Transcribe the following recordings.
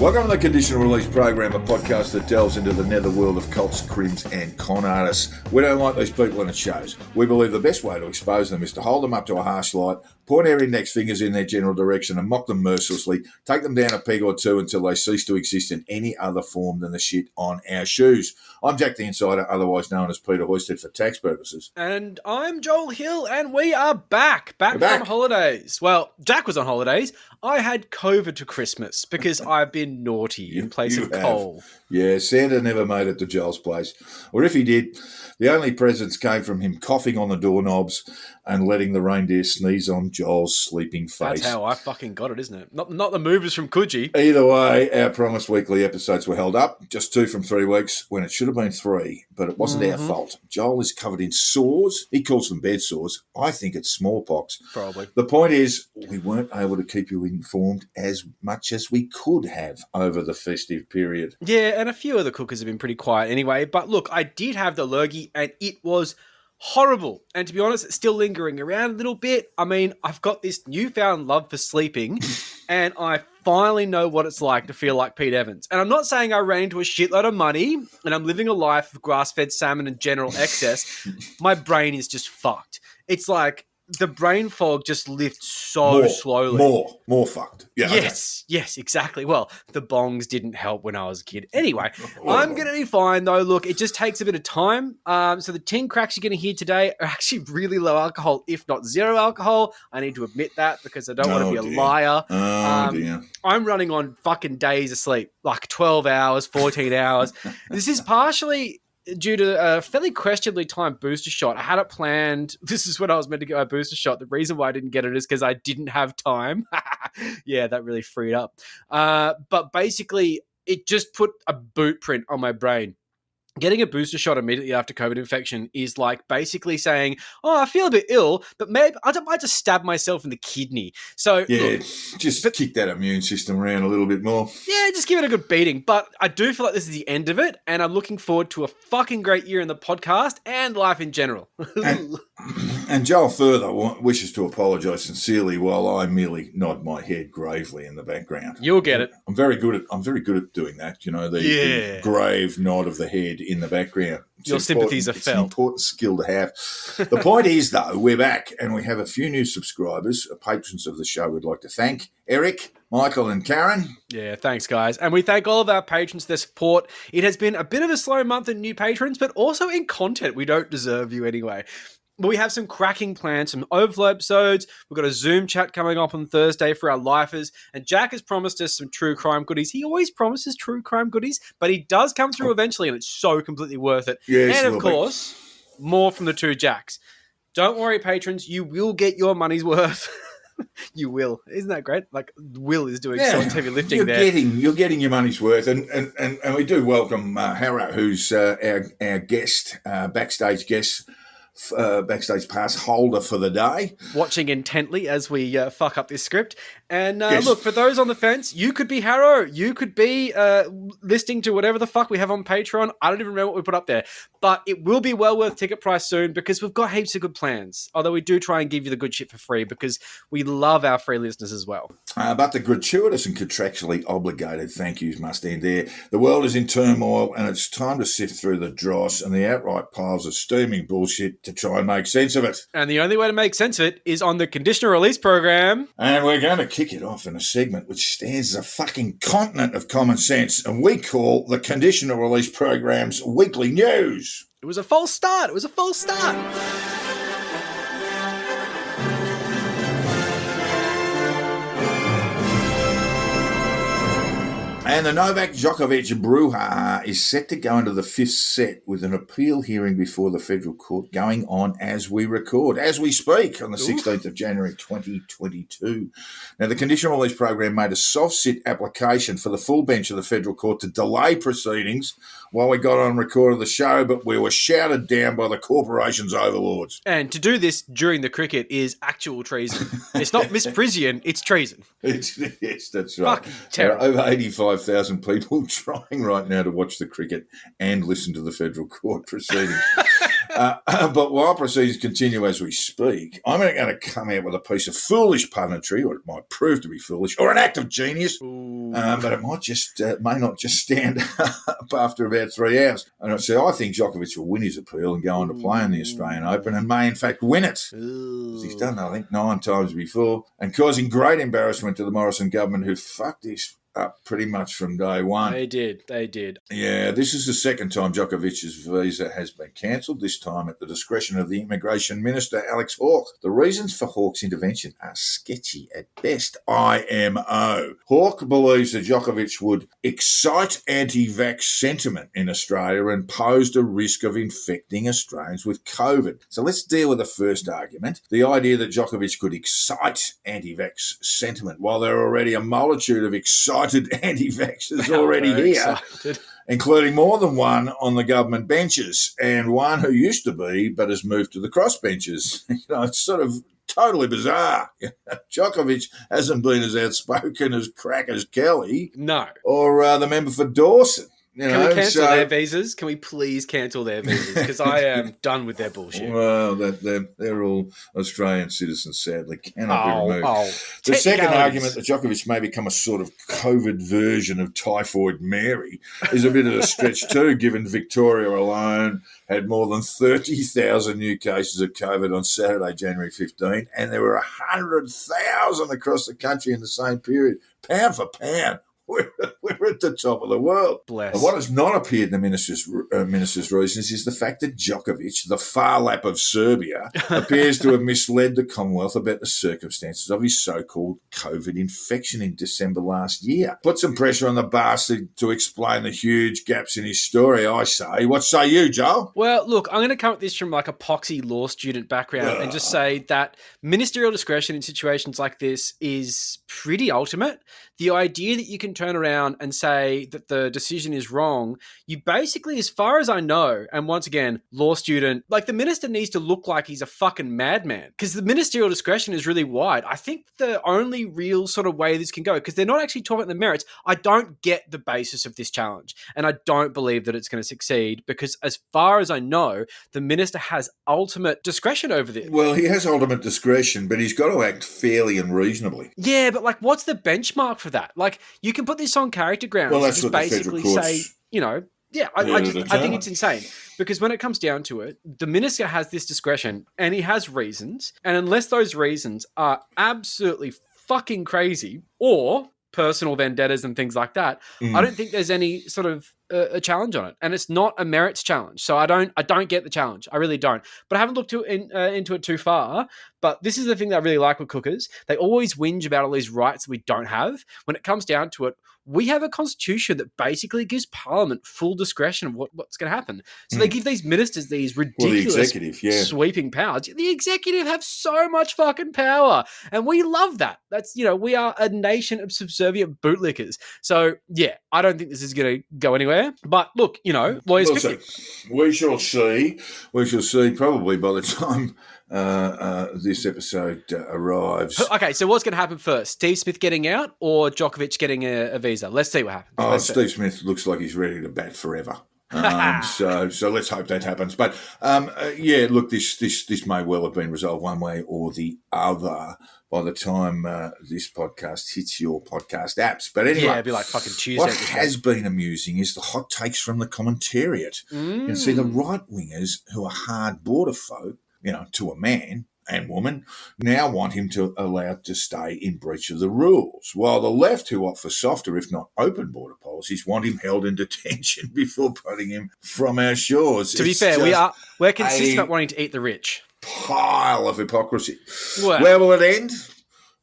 Welcome to the Conditional Release Program, a podcast that delves into the netherworld of cults, crims and con artists. We don't like these people and it shows. We believe the best way to expose them is to hold them up to a harsh light, point our index fingers in their general direction and mock them mercilessly, take them down a peg or two until they cease to exist in any other form than the shit on our shoes. I'm Jack the Insider, otherwise known as Peter Hoisted for tax purposes. And I'm Joel Hill, and we are back from holidays. Well, Jack was on holidays. I had COVID to Christmas because I've been naughty in place of coal. Yeah, Santa never made it to Joel's place. Or if he did, the only presents came from him coughing on the doorknobs and letting the reindeer sneeze on Joel's sleeping face. That's how I fucking got it, isn't it? Not the movers from Coogee. Either way, our promised weekly episodes were held up. Just 2 from 3 weeks when it should have been 3, but it wasn't our fault. Joel is covered in sores. He calls them bed sores. I think it's smallpox. Probably. The point is, we weren't able to keep you informed as much as we could have over the festive period. Yeah, and a few of the cookers have been pretty quiet anyway. But look, I did have the lurgy, and it was horrible. And to be honest, it's still lingering around a little bit. I mean, I've got this newfound love for sleeping, and I finally know what it's like to feel like Pete Evans. And I'm not saying I ran into a shitload of money and I'm living a life of grass-fed salmon and general excess. My brain is just fucked. It's like the brain fog just lifts slowly. More fucked. Yeah. Yes, exactly. Well, the bongs didn't help when I was a kid. Anyway, I'm going to be fine though. Look, it just takes a bit of time. So the 10 cracks you're going to hear today are actually really low alcohol, if not zero alcohol. I need to admit that because I don't want to be a liar. Dear. I'm running on fucking days of sleep, like 12 hours, 14 hours. This is partially due to a fairly questionably timed booster shot. I had it planned. This is when I was meant to get my booster shot. The reason why I didn't get it is because I didn't have time. Yeah, that really freed up. But basically, it just put a boot print on my brain. Getting a booster shot immediately after COVID infection is like basically saying, I feel a bit ill, but maybe I might just stab myself in the kidney. So yeah, kick that immune system around a little bit more. Yeah, just give it a good beating. But I do feel like this is the end of it, and I'm looking forward to a fucking great year in the podcast and life in general. And Joel further wishes to apologise sincerely while I merely nod my head gravely in the background. You'll get it. I'm very good at doing that. You know, the grave nod of the head in the background. Your sympathies are felt. It's an important skill to have. The point is, though, we're back and we have a few new subscribers, patrons of the show we'd like to thank. Eric, Michael and Karen. Yeah, thanks, guys. And we thank all of our patrons for their support. It has been a bit of a slow month in new patrons, but also in content. We don't deserve you anyway. But we have some cracking plans, some overflow episodes. We've got a Zoom chat coming up on Thursday for our lifers. And Jack has promised us some true crime goodies. He always promises true crime goodies, but he does come through eventually, and it's so completely worth it. Yes, and of course, more from the two Jacks. Don't worry, patrons. You will get your money's worth. You will. Isn't that great? Like, Will is doing so much heavy lifting You're getting your money's worth. And we do welcome Hara, who's our guest, backstage guest, backstage pass holder for the day. Watching intently as we fuck up this script. And look, for those on the fence, you could be Harrow. You could be listening to whatever the fuck we have on Patreon. I don't even remember what we put up there. But it will be well worth ticket price soon because we've got heaps of good plans. Although we do try and give you the good shit for free because we love our free listeners as well. But the gratuitous and contractually obligated thank yous must end there. The world is in turmoil and it's time to sift through the dross and the outright piles of steaming bullshit to try and make sense of it. And the only way to make sense of it is on the Conditional Release Program. And we're going to kick it off in a segment which stands as a fucking continent of common sense and we call the Conditional Release Program's Weekly News. It was a false start. And the Novak Djokovic brouhaha is set to go into the 5th set with an appeal hearing before the federal court going on as we record, as we speak, on the 16th of January 2022. Now, the Conditional Release Program made a sovcit application for the full bench of the federal court to delay proceedings while we got on record of the show, but we were shouted down by the corporation's overlords. And to do this during the cricket is actual treason. It's not misprision, it's treason. Yes, that's right. Fucking there are terrible. over 85,000 people trying right now to watch the cricket and listen to the federal court proceedings. But while proceedings continue as we speak, I'm going to come out with a piece of foolish punditry, or it might prove to be foolish, or an act of genius. But it may not just stand up after about 3 hours. And I think Djokovic will win his appeal and go on to play in the Australian Open and may in fact win it. He's done that, I think, 9 times before, and causing great embarrassment to the Morrison government, who fucked this up pretty much from day one. They did. Yeah, this is the second time Djokovic's visa has been cancelled, this time at the discretion of the Immigration Minister, Alex Hawke. The reasons for Hawke's intervention are sketchy at best. IMO. Hawke believes that Djokovic would excite anti-vax sentiment in Australia and posed a risk of infecting Australians with COVID. So let's deal with the first argument, the idea that Djokovic could excite anti-vax sentiment, while there are already a multitude of excited anti-vaxxers already here, including more than one on the government benches and one who used to be but has moved to the crossbenches. It's sort of totally bizarre. Djokovic hasn't been as outspoken as Crackers Kelly, or the member for Dawson. Can we cancel their visas? Can we please cancel their visas? Because I am done with their bullshit. Well, they're all Australian citizens, sadly. Cannot be removed. The second argument that Djokovic may become a sort of COVID version of Typhoid Mary is a bit of a stretch too, given Victoria alone had more than 30,000 new cases of COVID on Saturday, January 15, and there were 100,000 across the country in the same period. Pound for pound. We're at the top of the world. Bless. What has not appeared in the minister's reasons is the fact that Djokovic, the far lap of Serbia, appears to have misled the Commonwealth about the circumstances of his so-called COVID infection in December last year. Put some pressure on the bastard to explain the huge gaps in his story, I say. What say you, Joel? Well, look, I'm going to come at this from like a poxy law student background and just say that ministerial discretion in situations like this is pretty ultimate. The idea that you can turn around and say that the decision is wrong, you basically, as far as I know, and once again, law student, like the minister needs to look like he's a fucking madman because the ministerial discretion is really wide. I think the only real sort of way this can go, because they're not actually talking about the merits, I don't get the basis of this challenge and I don't believe that it's going to succeed because as far as I know, the minister has ultimate discretion over this. Well, he has ultimate discretion, but he's got to act fairly and reasonably. Yeah, but like what's the benchmark for that? Like you can put this on character grounds. Well, that's just what the basically federal courts... say, I think it's insane because when it comes down to it, the minister has this discretion and he has reasons. And unless those reasons are absolutely fucking crazy or personal vendettas and things like that, I don't think there's any sort of a challenge on it. And it's not a merits challenge. So I don't get the challenge. I really don't. But I haven't looked into it too far. But this is the thing that I really like with cookers. They always whinge about all these rights that we don't have. When it comes down to it, we have a constitution that basically gives Parliament full discretion of what's going to happen. So they give these ministers these ridiculous sweeping powers. The executive have so much fucking power. And we love that. That's, we are a nation of subservient bootlickers. So, yeah, I don't think this is going to go anywhere. But look, lawyers 50. We shall see. We shall see probably by the time this episode arrives. Okay, so what's going to happen first? Steve Smith getting out or Djokovic getting a visa? Let's see what happens. Steve Smith looks like he's ready to bat forever. So let's hope that happens. But look, this may well have been resolved one way or the other by the time this podcast hits your podcast apps. But anyway, it'd be like fucking Tuesday. What has been amusing is the hot takes from the commentariat. You can see the right wingers who are hard border folk, to a man and woman, now want him to allowed to stay in breach of the rules, while the left, who opt for softer, if not open border policies, want him held in detention before putting him from our shores. To be fair, we're consistent about wanting to eat the rich. Pile of hypocrisy. Where will it end?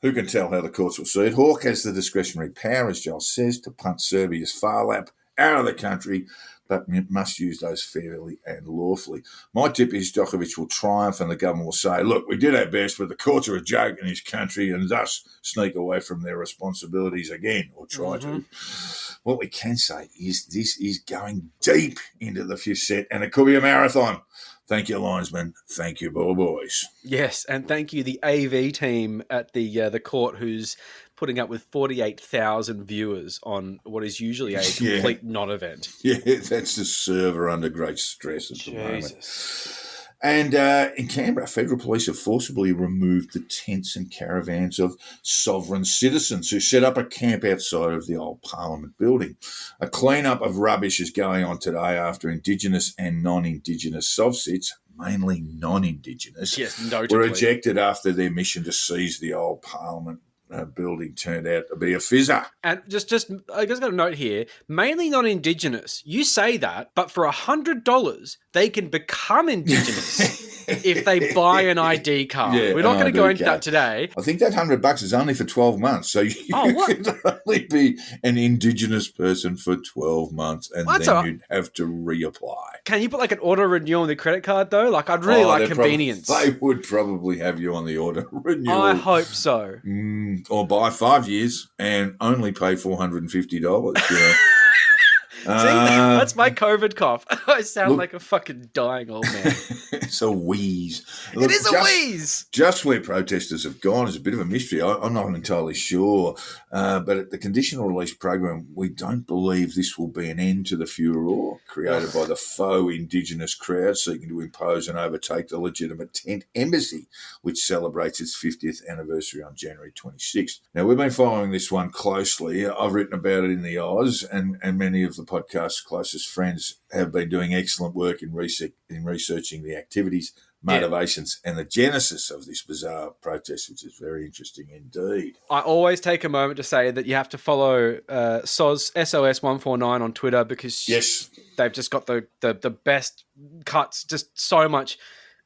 Who can tell how the courts will see it? Hawke has the discretionary power, as Joel says, to punt Serbia's far lap out of the country, but must use those fairly and lawfully. My tip is Djokovic will triumph and the government will say, look, we did our best, but the courts are a joke in this country and thus sneak away from their responsibilities again, or try to. What we can say is this is going deep into the fifth set and it could be a marathon. Thank you, linesman. Thank you, boys. Yes, and thank you, the AV team at the court who's putting up with 48,000 viewers on what is usually a complete non-event. Yeah, that's the server under great stress at the moment. And in Canberra, federal police have forcibly removed the tents and caravans of sovereign citizens who set up a camp outside of the old Parliament building. A clean-up of rubbish is going on today after Indigenous and non-Indigenous sovcits, mainly non-Indigenous, were ejected after their mission to seize the old Parliament building turned out to be a fizzer. And just I just got a note here, mainly non-Indigenous. You say that, but for $100, they can become Indigenous if they buy an ID card. We're not going to go into that today. I think that $100 is only for 12 months. So you could only be an Indigenous person for 12 months and then you'd have to reapply. Can you put like an auto renewal on the credit card though? Like I'd really like convenience. They would probably have you on the auto renewal. I hope so. Or buy 5 years and only pay $450, you know. See, that's my COVID cough. I sound like a fucking dying old man. It's a wheeze. Look, it is a wheeze. Just where protesters have gone is a bit of a mystery. I'm not entirely sure. But at the conditional release program, we don't believe this will be an end to the furore created by the faux Indigenous crowd seeking to impose and overtake the legitimate tent embassy, which celebrates its 50th anniversary on January 26th. Now, we've been following this one closely. I've written about it in the Oz, and many of the podcast's closest friends have been doing excellent work in researching the activities, motivations, and the genesis of this bizarre protest, which is very interesting indeed. I always take a moment to say that you have to follow SOS149 on Twitter because they've just got the best cuts, just so much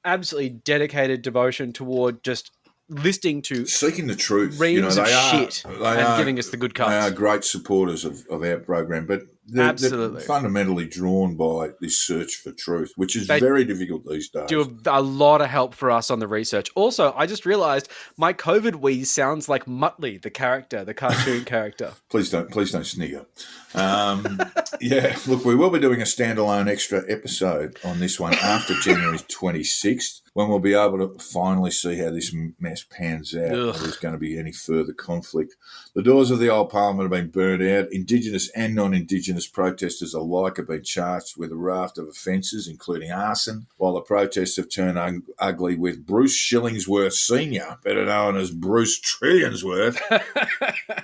absolutely dedicated devotion toward just listening to seeking the truth, reams of shit and giving us the good cuts. They are great supporters of our program, but they're fundamentally drawn by this search for truth, which is very difficult these days. Do a lot of help for us on the research. Also, I just realised my COVID wheeze sounds like Muttley, the cartoon character. Please don't snigger. Look, we will be doing a standalone extra episode on this one after January 26th, when we'll be able to finally see how this mess pans out. If there's going to be any further conflict. The doors of the old Parliament have been burnt out. Indigenous and non-Indigenous protesters alike have been charged with a raft of offences, including arson, while the protests have turned ugly with Bruce Shillingsworth Sr., better known as Bruce Trillionsworth,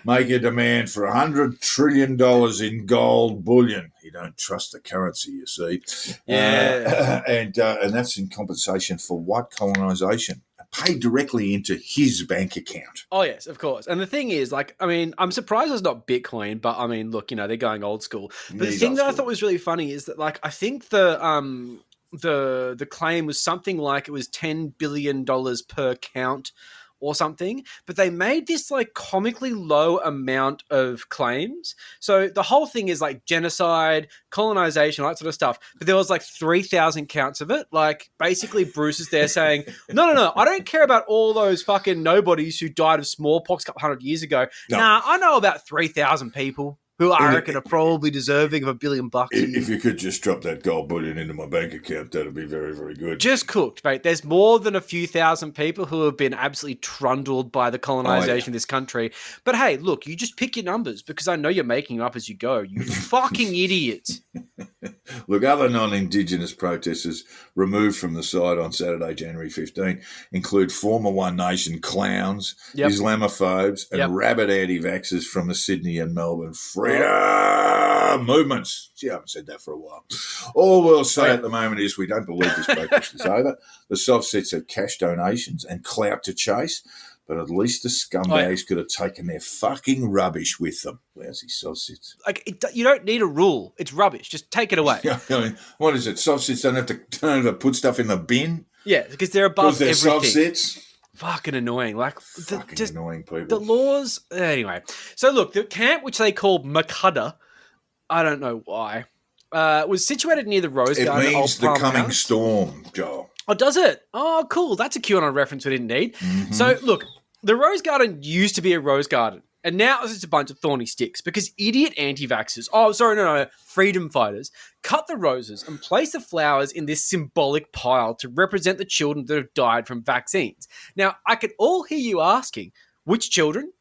make a demand for $100 trillion in gold bullion. You don't trust the currency, you see. And that's in compensation for white colonisation, paid directly into his bank account. Oh, yes, of course. And the thing is, I'm surprised it's not Bitcoin, but look, they're going old school. But the thing that I thought was really funny is that, I think the claim was something like it was $10 billion per count or something, but they made this comically low amount of claims. So the whole thing is genocide, colonization, all that sort of stuff. But there was 3,000 counts of it. Basically Bruce is there saying, no, I don't care about all those fucking nobodies who died of smallpox a couple hundred years ago. No. Nah, I know about 3,000 people who I reckon are probably deserving of $1 billion. If you could just drop that gold bullion into my bank account, that'd be very, very good. Just cooked, mate. There's more than a few thousand people who have been absolutely trundled by the colonization of this country. But hey, look, you just pick your numbers because I know you're making them up as you go. You fucking idiots. Look, other non-Indigenous protesters removed from the site on Saturday, January 15, include former One Nation clowns, Islamophobes, and rabid anti-vaxxers from the Sydney and Melbourne freedom movements. Gee, I haven't said that for a while. All we'll say at the moment is we don't believe this protest is over. The sovcits have cash donations and clout to chase, but at least the scumbags could have taken their fucking rubbish with them. Lousy sovcits. You don't need a rule. It's rubbish. Just take it away. What is it? Sovcits don't have to put stuff in the bin? Yeah, because they're above everything. Sovcits. Fucking annoying. Annoying people. The laws. Anyway. So look, the camp, which they called Muckudda, I don't know why, was situated near the Rose Garden. It means the coming storm, Joel. Oh, does it? Oh, cool. That's a QAnon reference we didn't need. Mm-hmm. So look, the Rose Garden used to be a rose garden. And now it's just a bunch of thorny sticks because idiot anti-vaxxers, freedom fighters, cut the roses and place the flowers in this symbolic pile to represent the children that have died from vaccines. Now, I could all hear you asking, which children?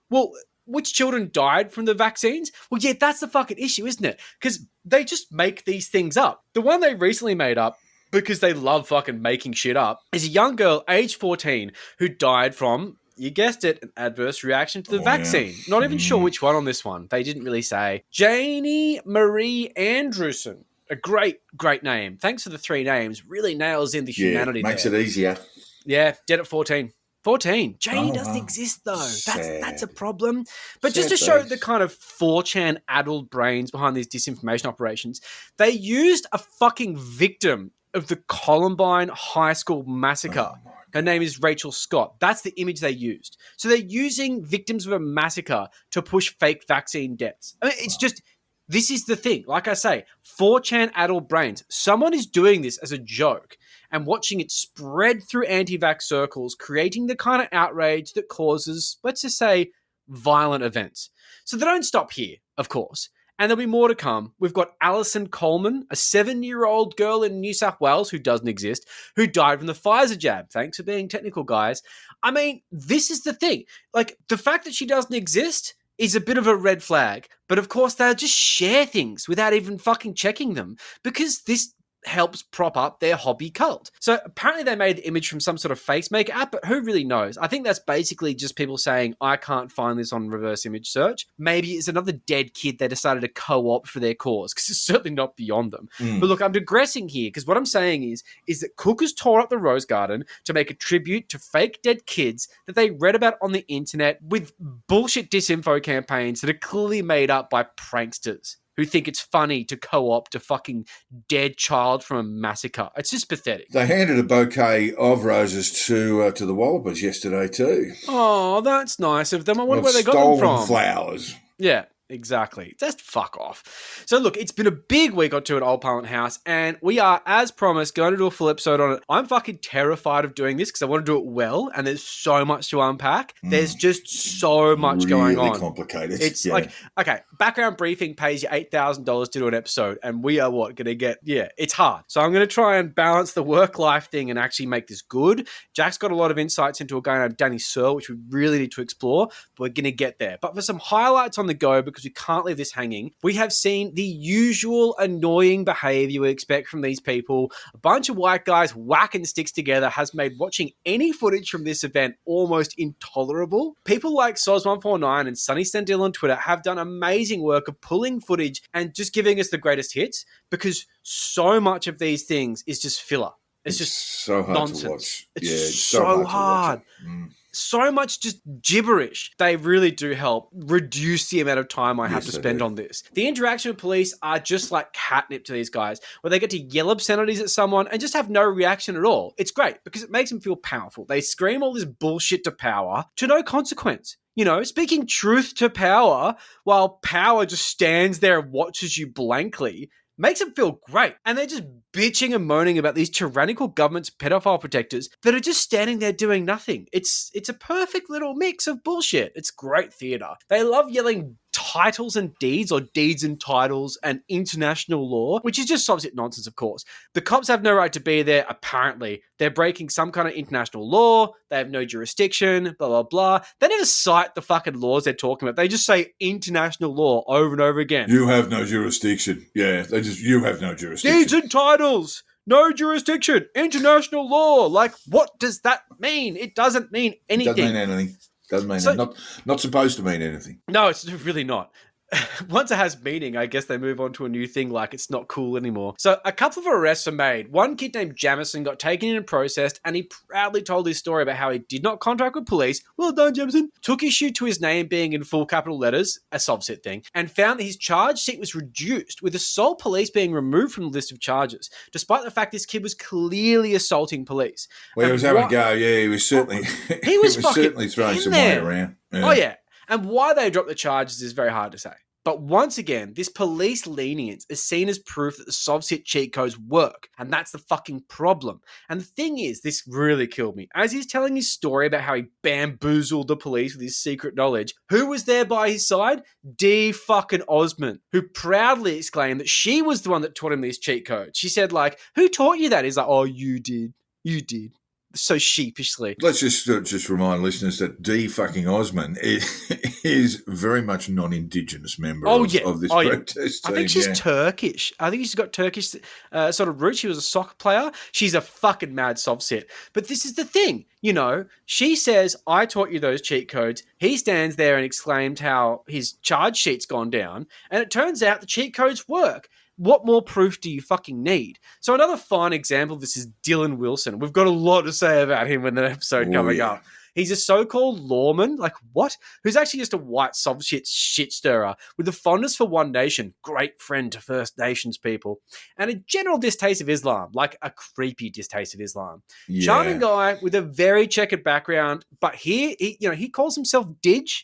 Well, which children died from the vaccines? Well, yeah, that's the fucking issue, isn't it? Because they just make these things up. The one they recently made up because they love fucking making shit up, is a young girl, age 14, who died from, you guessed it, an adverse reaction to the vaccine. Yeah. Not even sure which one on this one. They didn't really say. Janie Marie Andrewson. A great, great name. Thanks for the 3 names. Really nails in the humanity makes there. it easier. Yeah, dead at 14. 14. Janie doesn't exist, though. That's a problem. But just to show the kind of 4chan addled brains behind these disinformation operations, they used a fucking victim of the Columbine High School massacre. Her name is Rachel Scott. That's the image they used. So they're using victims of a massacre to push fake vaccine deaths. I mean, it's just... This is the thing. Like I say, 4chan addled brains. Someone is doing this as a joke and watching it spread through anti-vax circles, creating the kind of outrage that causes, let's just say, violent events. So they don't stop here, of course. And there'll be more to come. We've got Alison Coleman, a 7-year-old girl in New South Wales who doesn't exist, who died from the Pfizer jab. Thanks for being technical, guys. I mean, this is the thing. Like, the fact that she doesn't exist is a bit of a red flag. But of course, they'll just share things without even fucking checking them because this helps prop up their hobby cult. So apparently they made the image from some sort of face maker app, but who really knows? I think that's basically just people saying, I can't find this on reverse image search. Maybe it's another dead kid they decided to co-opt for their cause, because it's certainly not beyond them. But look, I'm digressing here, because what I'm saying is that cookers tore up the Rose Garden to make a tribute to fake dead kids that they read about on the internet with bullshit disinfo campaigns that are clearly made up by pranksters who think it's funny to co-opt a fucking dead child from a massacre. It's just pathetic. They handed a bouquet of roses to the Wallopers yesterday too. Oh, that's nice of them. I wonder where they got them from. Stolen flowers. Yeah. Exactly. Just fuck off. So look, it's been a big week or two at Old Parliament House, and we are, as promised, going to do a full episode on it. I'm fucking terrified of doing this because I want to do it well, and there's so much to unpack. There's just so much going on. Really complicated. It's like, okay, background briefing pays you $8,000 to do an episode, and we are going to get, it's hard. So I'm going to try and balance the work-life thing and actually make this good. Jack's got a lot of insights into a guy named Danny Searle, which we really need to explore, but we're going to get there. But for some highlights on the go, because we can't leave this hanging, we have seen the usual annoying behavior we expect from these people. A bunch of white guys whacking sticks together has made watching any footage from this event almost intolerable. People like Soz149 and Sunny Stendil on Twitter have done amazing work of pulling footage and just giving us the greatest hits, because so much of these things is just filler. It's just so hard nonsense. To watch. It's so hard. So much just gibberish. They really do help reduce the amount of time I have to spend on this. The interaction with police are just like catnip to these guys, where they get to yell obscenities at someone and just have no reaction at all. It's great because it makes them feel powerful. They scream all this bullshit to power to no consequence. You know, speaking truth to power while power just stands there and watches you blankly makes them feel great. And they're just bitching and moaning about these tyrannical government's pedophile protectors that are just standing there doing nothing. It's a perfect little mix of bullshit. It's great theater. They love yelling titles and deeds, or deeds and titles, and international law, which is just sovcit nonsense, of course. The cops have no right to be there, apparently. They're breaking some kind of international law. They have no jurisdiction, blah, blah, blah. They never cite the fucking laws they're talking about. They just say international law over and over again. You have no jurisdiction. Yeah, you have no jurisdiction. Deeds and titles. No jurisdiction. International law. Like, what does that mean? It doesn't mean anything. Doesn't mean anything. Doesn't mean not supposed to mean anything. No, it's really not. Once it has meaning, I guess they move on to a new thing like it's not cool anymore. So a couple of arrests are made. One kid named Jamison got taken in and processed, and he proudly told his story about how he did not contact with police. Well done, Jamison. Took issue to his name being in full capital letters, a sovcit thing, and found that his charge sheet was reduced, with assault police being removed from the list of charges, despite the fact this kid was clearly assaulting police. Well, he was having a go. Yeah, he was certainly he was certainly throwing some weight around. Yeah. Oh yeah. And why they dropped the charges is very hard to say. But once again, this police lenience is seen as proof that the sovcit cheat codes work. And that's the fucking problem. And the thing is, this really killed me. As he's telling his story about how he bamboozled the police with his secret knowledge, who was there by his side? D fucking Osmond, who proudly exclaimed that she was the one that taught him these cheat codes. She said, like, who taught you that? He's like, oh, you did. You did. so sheepishly. Let's just remind listeners that D fucking Osman is very much non-Indigenous member of this protest team. I think she's Turkish. I think she's got Turkish sort of roots. She was a soccer player. She's a fucking mad sovcit. But this is the thing, she says, I taught you those cheat codes. He stands there and exclaimed how his charge sheet's gone down. And it turns out the cheat codes work. What more proof do you fucking need? So another fine example of this is Dylan Wilson. We've got a lot to say about him in the episode coming up. He's a so-called lawman, like what? Who's actually just a white shit stirrer with a fondness for One Nation, great friend to First Nations people, and a general distaste of Islam, like a creepy distaste of Islam. Yeah. Charming guy with a very checkered background, but here, he calls himself Didge.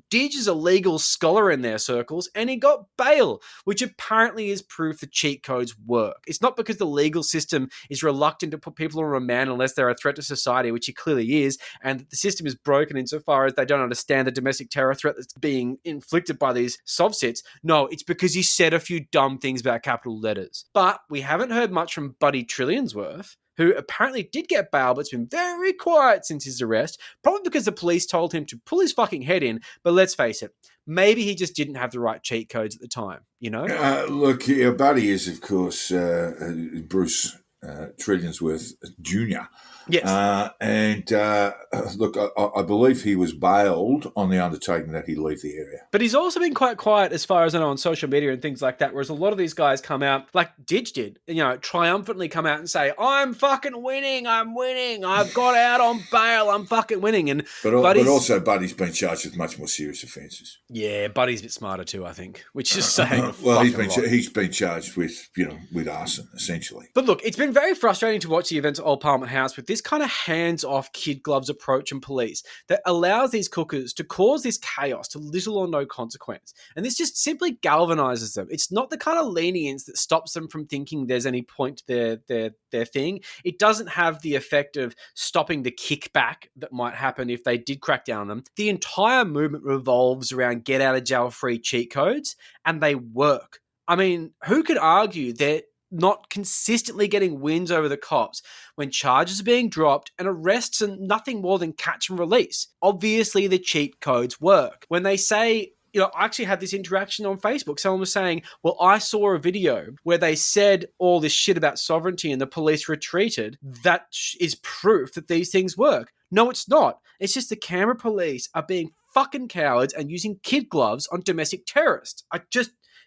Didge is a legal scholar in their circles, and he got bail, which apparently is proof the cheat codes work. It's not because the legal system is reluctant to put people on remand unless they're a threat to society, which he clearly is, and the system is broken insofar as they don't understand the domestic terror threat that's being inflicted by these sovcits. No, it's because he said a few dumb things about capital letters. But we haven't heard much from Buddy Trillionsworth, who apparently did get bail but's been very quiet since his arrest, probably because the police told him to pull his fucking head in. But let's face it, maybe he just didn't have the right cheat codes at the time, Look, Buddy is, of course, Bruce Trillionsworth Jr. Yes. Look, I believe he was bailed on the undertaking that he leave the area. But he's also been quite quiet as far as I know on social media and things like that, whereas a lot of these guys come out, like Didge did, triumphantly come out and say, I'm fucking winning, I've got out on bail, I'm fucking winning. But also Buddy's been charged with much more serious offences. Yeah, Buddy's a bit smarter too, I think, which is saying he's been charged with arson, essentially. But look, it's been very frustrating to watch the events at Old Parliament House with this kind of hands-off kid gloves approach and police that allows these cookers to cause this chaos to little or no consequence. And this just simply galvanizes them. It's not the kind of lenience that stops them from thinking there's any point to their thing. It doesn't have the effect of stopping the kickback that might happen if they did crack down on them. The entire movement revolves around get-out-of-jail-free cheat codes, and they work. I mean, who could argue that not consistently getting wins over the cops when charges are being dropped and arrests are nothing more than catch and release? Obviously, the cheat codes work. When they say, I actually had this interaction on Facebook. Someone was saying, well, I saw a video where they said all this shit about sovereignty and the police retreated. That is proof that these things work. No, it's not. It's just the Canberra police are being fucking cowards and using kid gloves on domestic terrorists.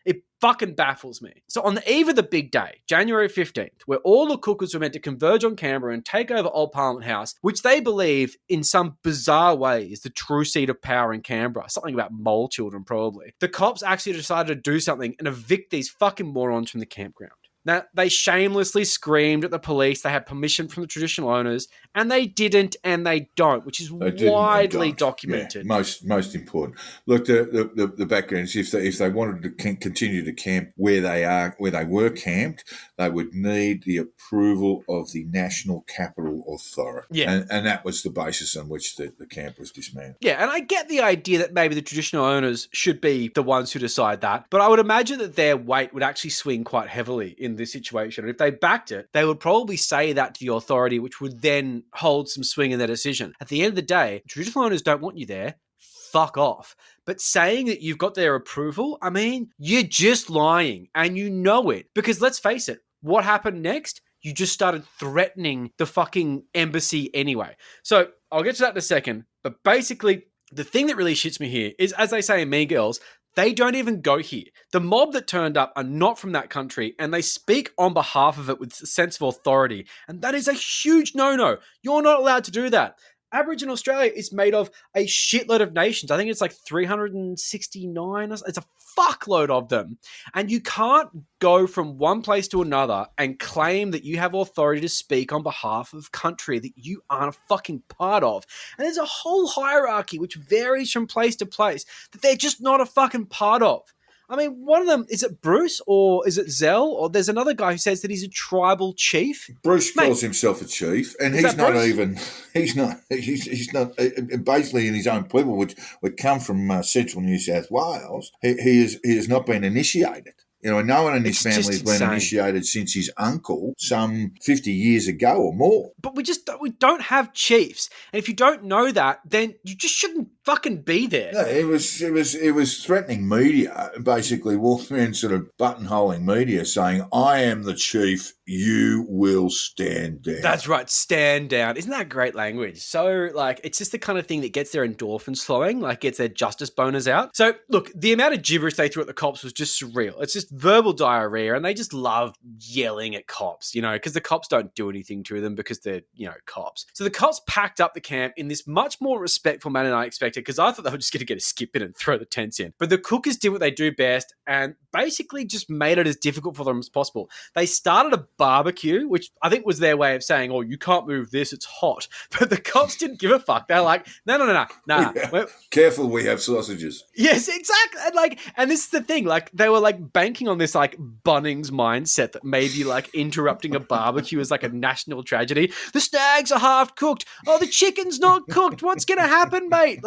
It fucking baffles me. So on the eve of the big day, January 15th, where all the cookers were meant to converge on Canberra and take over Old Parliament House, which they believe in some bizarre way is the true seat of power in Canberra, something about mole children probably, the cops actually decided to do something and evict these fucking morons from the campground. Now, they shamelessly screamed at the police they had permission from the traditional owners, and they didn't and they don't, which is widely documented. Yeah, most important. Look, the background is if they wanted to continue to camp where they were camped, they would need the approval of the National Capital Authority. Yeah. And that was the basis on which the camp was dismantled. Yeah, and I get the idea that maybe the traditional owners should be the ones who decide that, but I would imagine that their weight would actually swing quite heavily in this situation. And if they backed it, they would probably say that to the authority, which would then hold some swing in their decision. At the end of the day, traditional owners don't want you there. Fuck off. But saying that you've got their approval, I mean, you're just lying and you know it. Because let's face it, what happened next? You just started threatening the fucking embassy anyway. So I'll get to that in a second. But basically, the thing that really shits me here is, as they say in Mean Girls, they don't even go here. The mob that turned up are not from that country, and they speak on behalf of it with a sense of authority. And that is a huge no-no. You're not allowed to do that. Aboriginal Australia is made of a shitload of nations. I think it's like 369. It's a fuckload of them. And you can't go from one place to another and claim that you have authority to speak on behalf of country that you aren't a fucking part of. And there's a whole hierarchy which varies from place to place that they're just not a fucking part of. I mean, one of them, is it Bruce or is it Zell? Or there's another guy who says that he's a tribal chief. Bruce calls himself a chief, and he's not basically in his own people, which would come from central New South Wales. He has not been initiated No one in his It's family just has been insane. initiated since his uncle some 50 years ago or more. But we don't have chiefs. And if you don't know that, then you just shouldn't fucking be there. No, it was threatening media, basically walking around sort of buttonholing media saying, I am the chief, you will stand down. That's right, stand down. Isn't that great language? So, like, it's just the kind of thing that gets their endorphins flowing, like gets their justice boners out. So, look, the amount of gibberish they threw at the cops was just surreal. It's just verbal diarrhea, and they just love yelling at cops, because the cops don't do anything to them because they're, cops. So the cops packed up the camp in this much more respectful manner than I expected, because I thought they were just going to get a skip in and throw the tents in. But the cookers did what they do best and basically just made it as difficult for them as possible. They started a barbecue, which I think was their way of saying, oh, you can't move this, it's hot. But the cops didn't give a fuck. They're like, no. Yeah. Careful, we have sausages. Yes, exactly. And this is the thing, they were banking on this Bunnings mindset that maybe interrupting a barbecue is a national tragedy. The stags are half cooked. Oh, the chicken's not cooked. What's going to happen, mate?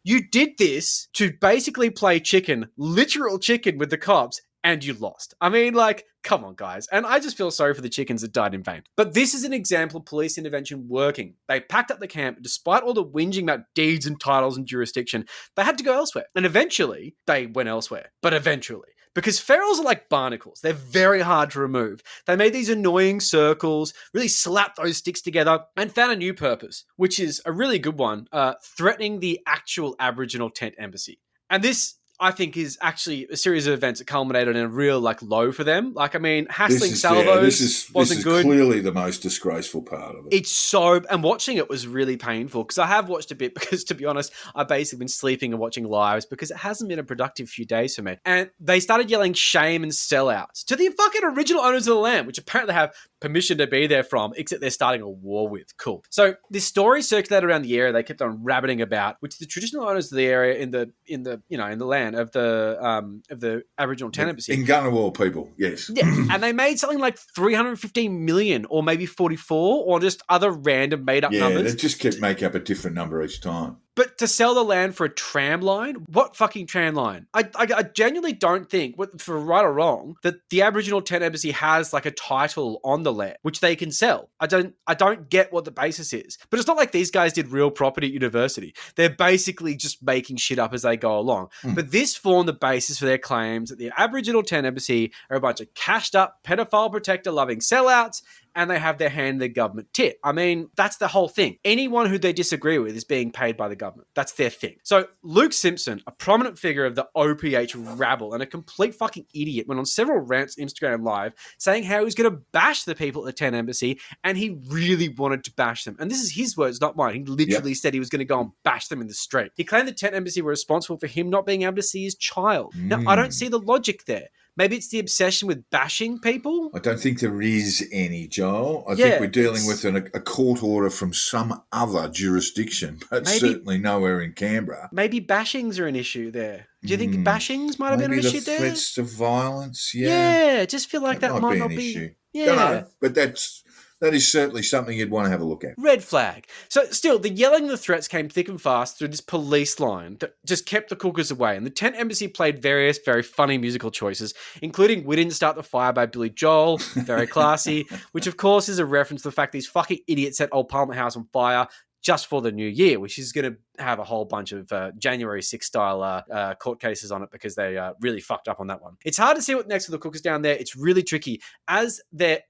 You did this to basically play chicken, literal chicken with the cops, and you lost. I mean, come on, guys. And I just feel sorry for the chickens that died in vain. But this is an example of police intervention working. They packed up the camp. Despite all the whinging about deeds and titles and jurisdiction, they had to go elsewhere. And eventually, they went elsewhere. But eventually. Because ferals are like barnacles. They're very hard to remove. They made these annoying circles, really slapped those sticks together, and found a new purpose, which is a really good one, threatening the actual Aboriginal tent embassy. And this, I think, is actually a series of events that culminated in a real low for them. Hassling salvos wasn't good. This is clearly the most disgraceful part of it. It's so, and watching it was really painful because I have watched a bit because, to be honest, I've basically been sleeping and watching lives because it hasn't been a productive few days for me. And they started yelling shame and sellouts to the fucking original owners of the land, which apparently have permission to be there from, except they're starting a war with. Cool. So this story circulated around the area. They kept on rabbiting about, which the traditional owners of the area in the land of the Aboriginal tent embassy. In Ngunnawal people, yes. Yeah, and they made something like 315 million or maybe 44 or just other random made-up numbers. Yeah, they just kept making up a different number each time. But to sell the land for a tram line? What fucking tram line? I genuinely don't think, for right or wrong, that the Aboriginal tent embassy has a title on the land, which they can sell. I don't get what the basis is. But it's not like these guys did real property at university. They're basically just making shit up as they go along. But this formed the basis for their claims that the Aboriginal tent embassy are a bunch of cashed up, pedophile protector loving sellouts, and they have their hand in the government tit. I mean, that's the whole thing. Anyone who they disagree with is being paid by the government. That's their thing. So Luke Simpson, a prominent figure of the OPH rabble and a complete fucking idiot, went on several rants Instagram Live saying how he was going to bash the people at the tent embassy, and he really wanted to bash them. And this is his words, not mine. He literally said he was going to go and bash them in the street. He claimed the tent embassy were responsible for him not being able to see his child. Now, I don't see the logic there. Maybe it's the obsession with bashing people? I don't think there is any, Joel. I think we're dealing with a court order from some other jurisdiction, but certainly nowhere in Canberra. Maybe bashings are an issue there. Do you think bashings might have been an issue there? Maybe the threats to violence, Yeah, I just feel like that might not be... issue. Yeah. Don't know, but that is certainly something you'd want to have a look at. Red flag. So still, the yelling and the threats came thick and fast through this police line that just kept the cookers away. And the tent embassy played various very funny musical choices, including We Didn't Start the Fire by Billy Joel, very classy, which of course is a reference to the fact these fucking idiots set Old Parliament House on fire just for the new year, which is going to have a whole bunch of January 6 style court cases on it because they really fucked up on that one. It's hard to see what next for the cookers down there. It's really tricky as their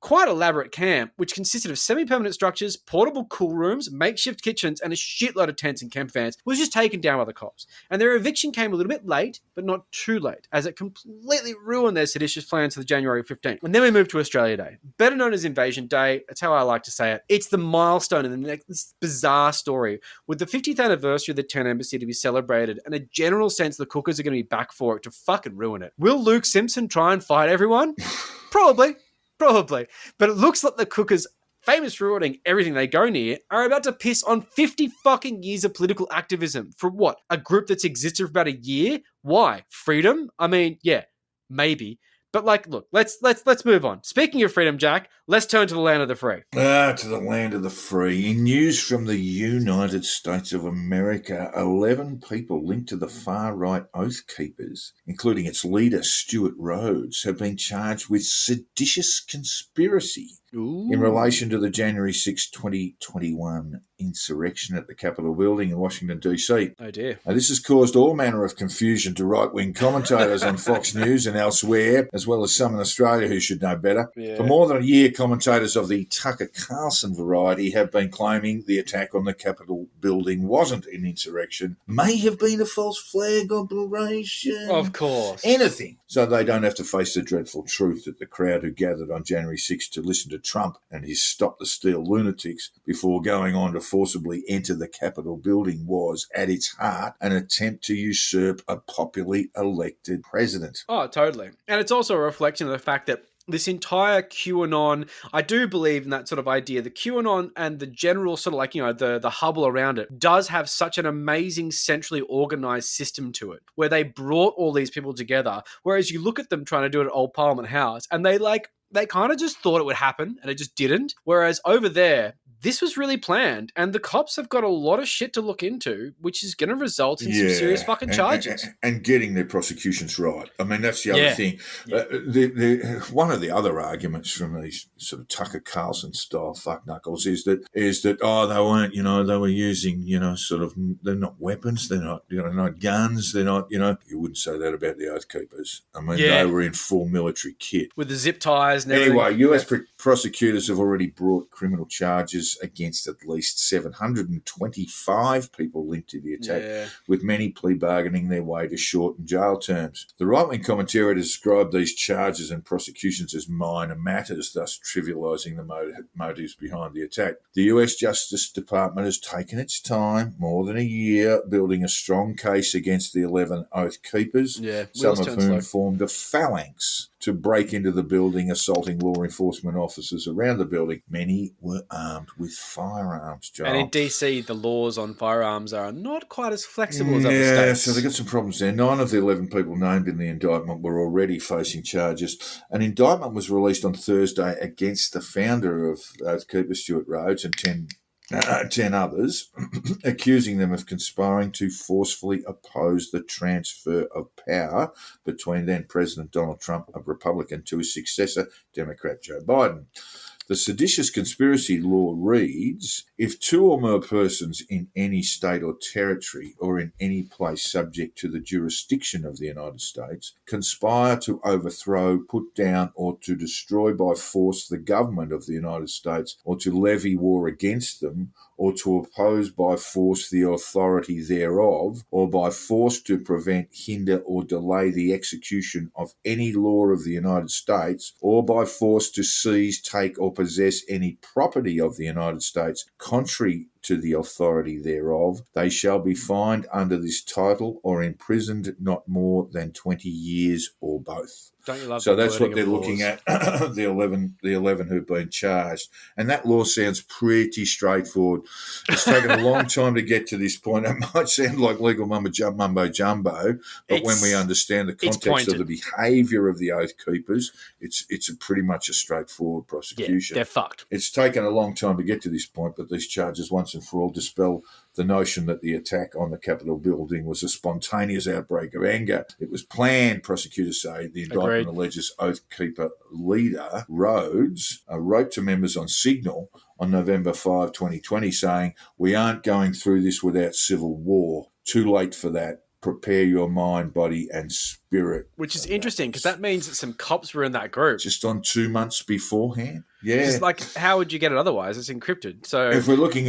quite elaborate camp, which consisted of semi-permanent structures, portable cool rooms, makeshift kitchens, and a shitload of tents and camp vans, was just taken down by the cops. And their eviction came a little bit late, but not too late, as it completely ruined their seditious plans for the January 15th. And then we moved to Australia Day, better known as Invasion Day. That's how I like to say it. It's the milestone in this bizarre story, with the 50th anniversary of the tent embassy to be celebrated, and a general sense the cookers are going to be back for it to fucking ruin it. Will Luke Simpson try and fight everyone? Probably. But it looks like the cookers, famous for ruining everything they go near, are about to piss on 50 fucking years of political activism for what? A group that's existed for about a year? Why? Freedom? I mean, yeah, maybe. But look, let's move on. Speaking of freedom, Jack, Let's turn to the land of the free. To the land of the free. In news from the United States of America, 11 people linked to the far-right Oath Keepers, including its leader, Stuart Rhodes, have been charged with seditious conspiracy in relation to the January 6, 2021 insurrection at the Capitol building in Washington, D.C. Oh, dear. Now, this has caused all manner of confusion to right-wing commentators on Fox News and elsewhere, as well as some in Australia who should know better. Yeah. For more than a year, commentators of the Tucker Carlson variety have been claiming the attack on the Capitol building wasn't an insurrection, may have been a false flag operation. Of course. Anything. So they don't have to face the dreadful truth that the crowd who gathered on January 6 to listen to Trump and his Stop the Steal lunatics before going on to forcibly enter the Capitol building was, at its heart, an attempt to usurp a popularly elected president. Oh, totally. And it's also a reflection of the fact that this entire QAnon, I do believe in that sort of idea. The QAnon and the general sort of like, the hubble around it does have such an amazing centrally organized system to it where they brought all these people together. Whereas you look at them trying to do it at Old Parliament House and they kind of just thought it would happen and it just didn't. Whereas over there, this was really planned and the cops have got a lot of shit to look into, which is going to result in some serious fucking charges. And getting their prosecutions right. I mean, that's the other thing. Yeah. One of the other arguments from these sort of Tucker Carlson style fuck knuckles is that they weren't, they were using, sort of, they're not weapons, they're not, not guns, they're not, you wouldn't say that about the Oath Keepers. I mean, they were in full military kit. With the zip ties and everything. Anyway, US prosecutors have already brought criminal charges against at least 725 people linked to the attack, with many plea bargaining their way to shortened jail terms. The right-wing commentator described these charges and prosecutions as minor matters, thus trivialising the motives behind the attack. The US Justice Department has taken its time, more than a year, building a strong case against the 11 Oath Keepers, some of whom formed a phalanx to break into the building, assaulting law enforcement officers around the building. Many were armed with firearms, Joel. And in DC, the laws on firearms are not quite as flexible as other states. Yeah, so they've got some problems there. 9 of the 11 people named in the indictment were already facing charges. An indictment was released on Thursday against the founder of Oath Keeper, Stuart Rhodes, and 10 others, accusing them of conspiring to forcefully oppose the transfer of power between then President Donald Trump, a Republican, to his successor, Democrat Joe Biden. The seditious conspiracy law reads, if 2 or more persons in any state or territory or in any place subject to the jurisdiction of the United States conspire to overthrow, put down, or to destroy by force the government of the United States, or to levy war against them, or to oppose by force the authority thereof, or by force to prevent, hinder, or delay the execution of any law of the United States, or by force to seize, take, or possess any property of the United States contrary to the authority thereof, they shall be fined under this title or imprisoned not more than 20 years or both. Don't you love so that's what they're looking at, the 11 who've been charged. And that law sounds pretty straightforward. It's taken a long time to get to this point. It might sound like legal mumbo jumbo, but when we understand the context of the behaviour of the Oath Keepers, it's pretty much a straightforward prosecution. Yeah, they're fucked. It's taken a long time to get to this point, but these charges once and for all dispel the notion that the attack on the Capitol building was a spontaneous outbreak of anger. It was planned, prosecutors say. The indictment alleges Oath Keeper leader Rhodes wrote to members on Signal on November 5, 2020, saying, we aren't going through this without civil war. Too late for that. Prepare your mind, body, and spirit. Which is interesting, because that means that some cops were in that group. Just on 2 months beforehand? Yeah. Just like, how would you get it otherwise? It's encrypted. So if we're looking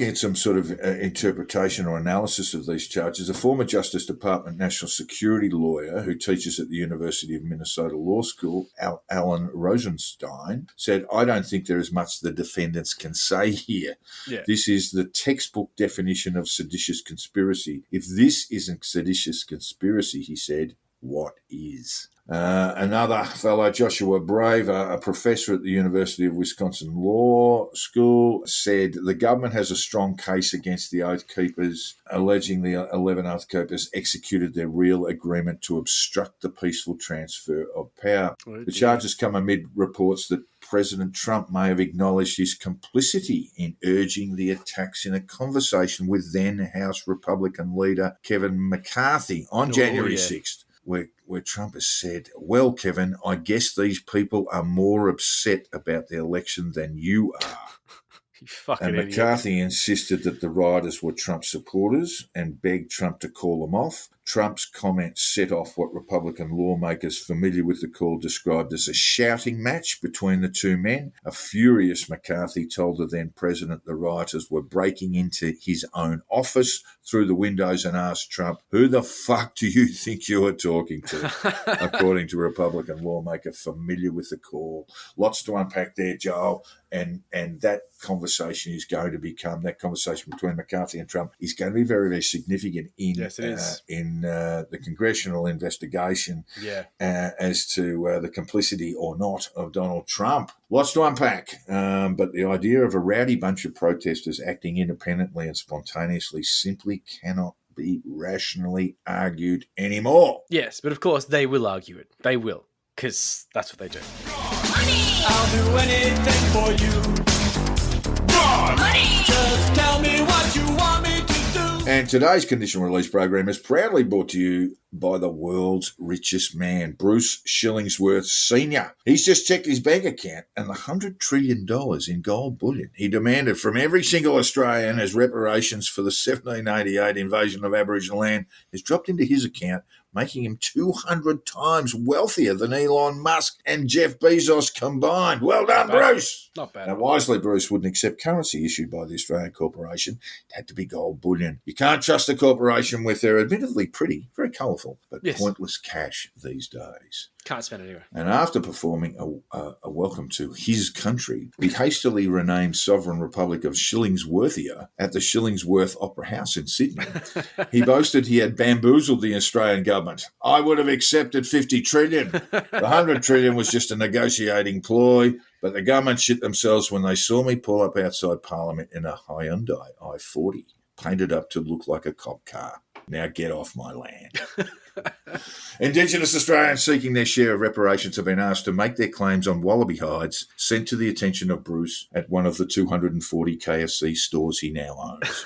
at some sort of interpretation or analysis of these charges, a former Justice Department national security lawyer who teaches at the University of Minnesota Law School, Alan Rosenstein, said, I don't think there is much the defendants can say here. Yeah. This is the textbook definition of seditious conspiracy. If this isn't seditious conspiracy, he said, what is? Another fellow, Joshua Brave, a professor at the University of Wisconsin Law School, said the government has a strong case against the Oath Keepers, alleging the 11 Oath Keepers executed their real agreement to obstruct the peaceful transfer of power. The charges come amid reports that President Trump may have acknowledged his complicity in urging the attacks in a conversation with then House Republican leader Kevin McCarthy on January 6th. Where Trump has said, well, Kevin, I guess these people are more upset about the election than you are. And McCarthy insisted that the rioters were Trump supporters and begged Trump to call them off. Trump's comments set off what Republican lawmakers familiar with the call described as a shouting match between the two men. A furious McCarthy told the then president the rioters were breaking into his own office through the windows and asked Trump, who the fuck do you think you are talking to? According to a Republican lawmaker familiar with the call. Lots to unpack there, Joel. And that conversation is going to become, that conversation between McCarthy and Trump is going to be very, very significant in the congressional investigation as to the complicity or not of Donald Trump. Lots to unpack, but the idea of a rowdy bunch of protesters acting independently and spontaneously simply cannot be rationally argued anymore. Yes, but of course they will argue it. They will, because that's what they do. I'll do anything for you. Money! Just tell me what you want me to do. And today's conditional release program is proudly brought to you by the world's richest man, Bruce Shillingsworth Sr. He's just checked his bank account and the $100 trillion in gold bullion he demanded from every single Australian as reparations for the 1788 invasion of Aboriginal land has dropped into his account, making him 200 times wealthier than Elon Musk and Jeff Bezos combined. Well done, Bruce. Not bad. Now, wisely, Bruce wouldn't accept currency issued by the Australian corporation. It had to be gold bullion. You can't trust a corporation with their admittedly pretty, very colourful, but pointless cash these days. Can't spend it anywhere. And after performing a welcome to his country, he hastily renamed Sovereign Republic of Shillingsworthia at the Shillingsworth Opera House in Sydney. He boasted he had bamboozled the Australian government. I would have accepted 50 trillion. The 100 trillion was just a negotiating ploy, but the government shit themselves when they saw me pull up outside Parliament in a Hyundai i40, painted up to look like a cop car. Now get off my land. Indigenous Australians seeking their share of reparations have been asked to make their claims on wallaby hides sent to the attention of Bruce at one of the 240 KFC stores he now owns.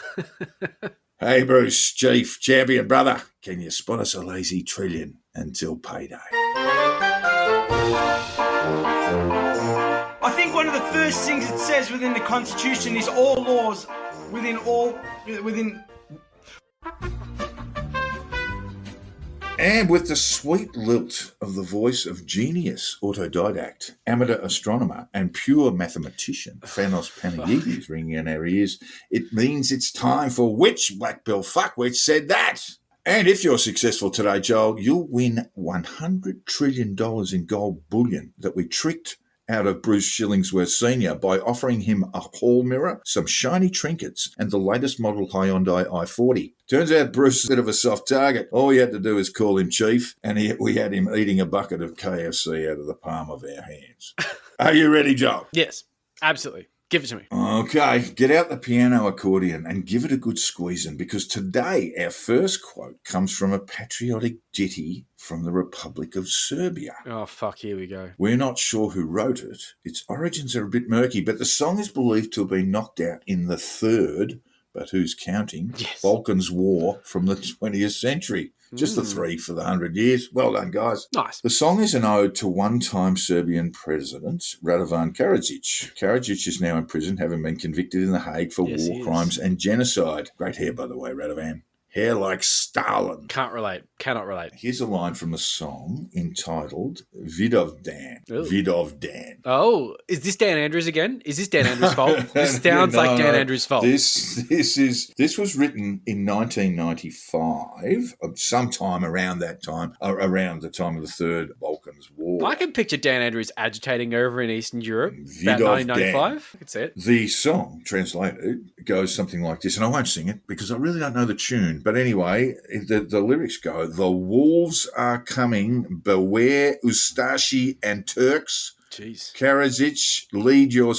Hey, Bruce, chief, champion, brother, can you spot us a lazy trillion until payday? I think one of the first things it says within the Constitution is all laws within. And with the sweet lilt of the voice of genius, autodidact, amateur astronomer, and pure mathematician, Thanos Panagidis ringing in our ears, it means it's time for Which Black Bill Fuckwit Said That? And if you're successful today, Joel, you'll win $100 trillion in gold bullion that we tricked out of Bruce Shillingsworth Sr. by offering him a hall mirror, some shiny trinkets, and the latest model Hyundai i40. Turns out Bruce is a bit of a soft target. All we had to do is call him chief, and we had him eating a bucket of KFC out of the palm of our hands. Are you ready, Joel? Yes, absolutely. Give it to me. Okay, get out the piano accordion and give it a good squeezing, because today our first quote comes from a patriotic ditty from the Republic of Serbia. Oh, fuck, here we go. We're not sure who wrote it. Its origins are a bit murky, but the song is believed to have been knocked out in the third, but who's counting, Balkans War from the 20th century. Just the three for the 100 years. Well done, guys. Nice. The song is an ode to one-time Serbian president, Radovan Karadzic. Karadzic is now in prison, having been convicted in The Hague for war crimes and genocide. Great hair, by the way, Radovan. Hair like Stalin. Can't relate. Cannot relate. Here's a line from the song entitled Vidovdan. Ooh. Vidovdan. Oh, is this Dan Andrews again? Is this Dan Andrews' fault? This sounds like Dan Andrews' fault. This was written in 1995, sometime around that time, around the time of the Third Balkan Falklands War. I can picture Dan Andrews agitating over in Eastern Europe about Vidov 1995. I could see it. The song, translated, goes something like this, and I won't sing it because I really don't know the tune. But anyway, the lyrics go, "The wolves are coming, beware Ustashi and Turks. Jeez. Karadzic, lead your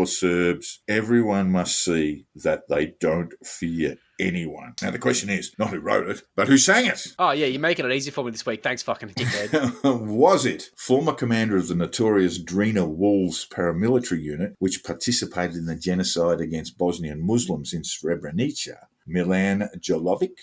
Serbs, everyone must see that they don't fear anyone." Now, the question is not who wrote it, but who sang it. Oh, yeah, you're making it easy for me this week. Thanks, fucking dickhead. Was it former commander of the notorious Drina Wolves paramilitary unit, which participated in the genocide against Bosnian Muslims in Srebrenica, Milan Jolovic?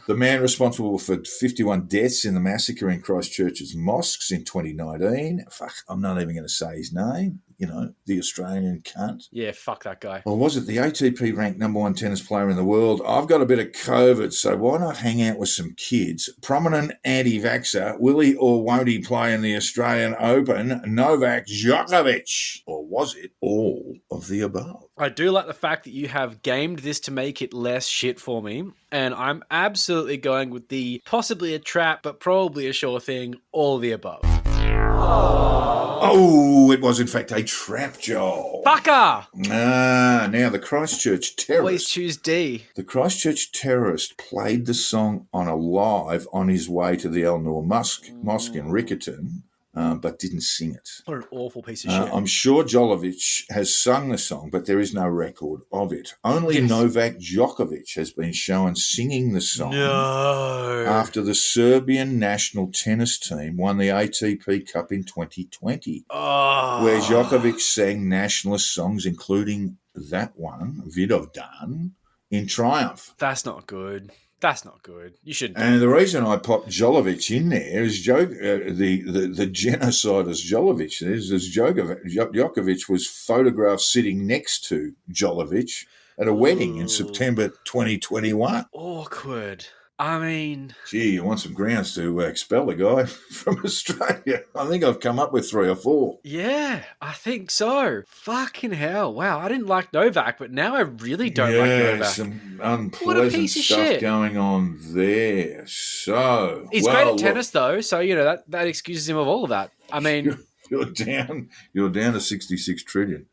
The man responsible for 51 deaths in the massacre in Christchurch's mosques in 2019. Fuck, I'm not even going to say his name. You know, the Australian cunt. Yeah, fuck that guy. Or was it the ATP ranked number one tennis player in the world? I've got a bit of COVID, so why not hang out with some kids? Prominent anti-vaxxer, will he or won't he play in the Australian Open? Novak Djokovic. Or was it all of the above? I do like the fact that you have gamed this to make it less shit for me, and I'm absolutely going with the possibly a trap, but probably a sure thing, all of the above. Oh, it was in fact a trap, Joel. Fucker! Now the Christchurch terrorist. Always choose D. The Christchurch terrorist played the song on a live on his way to the El Noor Mosque in Riccarton, but didn't sing it. What an awful piece of shit. I'm sure Jolovic has sung the song, but there is no record of it. Only Novak Djokovic has been shown singing the song after the Serbian national tennis team won the ATP Cup in 2020, where Djokovic sang nationalist songs, including that one, Vidovdan, in triumph. That's not good. That's not good. You shouldn't. And the reason I popped Jolovic in there is the genocidist Jolovic is Djokovic was photographed sitting next to Jolovic at a wedding in September 2021. Awkward. I mean... Gee, you want some grounds to expel the guy from Australia? I think I've come up with 3 or 4. Yeah, I think so. Fucking hell. Wow, I didn't like Novak, but now I really don't like Novak. Some unpleasant stuff going on there. So... He's great at tennis, though, so, you know, that excuses him of all of that. I mean... You're down to 66 trillion.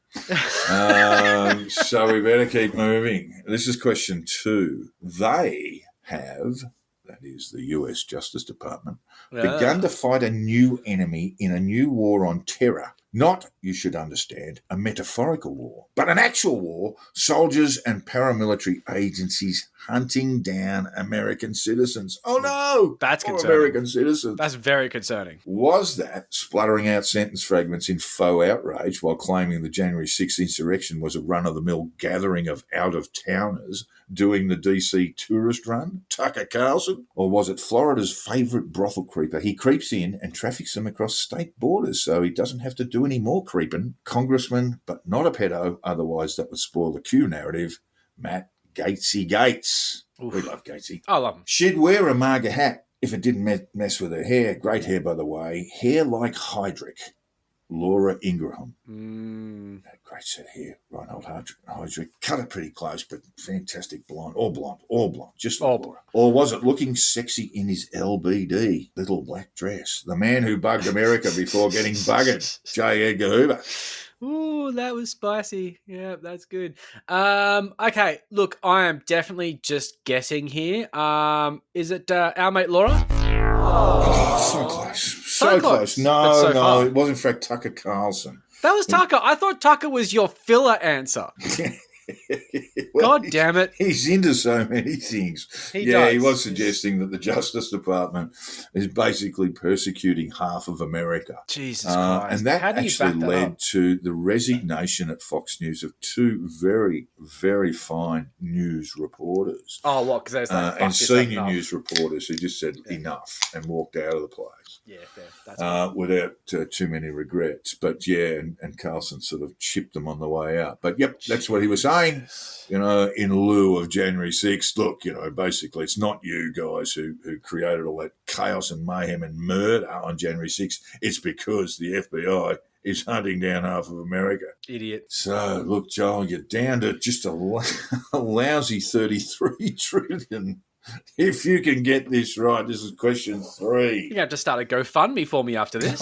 So we better keep moving. This is question 2. They have, that is the US Justice Department, begun to fight a new enemy in a new war on terror. Not, you should understand, a metaphorical war, but an actual war, soldiers and paramilitary agencies hunting down American citizens. Oh no! That's concerning. American citizens. That's very concerning. Was that spluttering out sentence fragments in faux outrage while claiming the January 6th insurrection was a run-of-the-mill gathering of out-of-towners doing the DC tourist run, Tucker Carlson? Or was it Florida's favourite brothel creeper? He creeps in and traffics them across state borders so he doesn't have to do any more creeping. Congressman, but not a pedo, otherwise that would spoil the Q narrative, Matt Gatesy Gates. Oof. We love Gatesy. I love him. She'd wear a MAGA hat if it didn't mess with her hair. Great hair, by the way. Hair like Heydrich. Laura Ingraham. Great set of hair, Reinhold Heydrich. Cut it pretty close, but fantastic blonde. All blonde. Just like Laura. Or was it looking sexy in his LBD, little black dress? The man who bugged America before getting buggered, J. Edgar Hoover. Ooh, that was spicy. Yeah, that's good. Okay, look, I am definitely just guessing here. Is it our mate Laura? Oh, so close. So close. No, it was in fact Tucker Carlson. That was Tucker. I thought Tucker was your filler answer. Well, God damn it. He's into so many things. He was suggesting that the Justice Department is basically persecuting half of America. Jesus Christ. And that actually led to the resignation at Fox News of 2 very, very fine news reporters. Oh, what? Because there's like, and senior news reporters who just said enough and walked out of the place. Yeah, fair. That's without too many regrets. But yeah, and Carlson sort of chipped them on the way out. But yep, that's what he was saying. You know, in lieu of January 6th, look, you know, basically it's not you guys who created all that chaos and mayhem and murder on January 6th. It's because the FBI is hunting down half of America. Idiot. So, look, Joel, you're down to just a lousy 33 trillion. If you can get this right, this is question 3. You have to start a GoFundMe for me after this.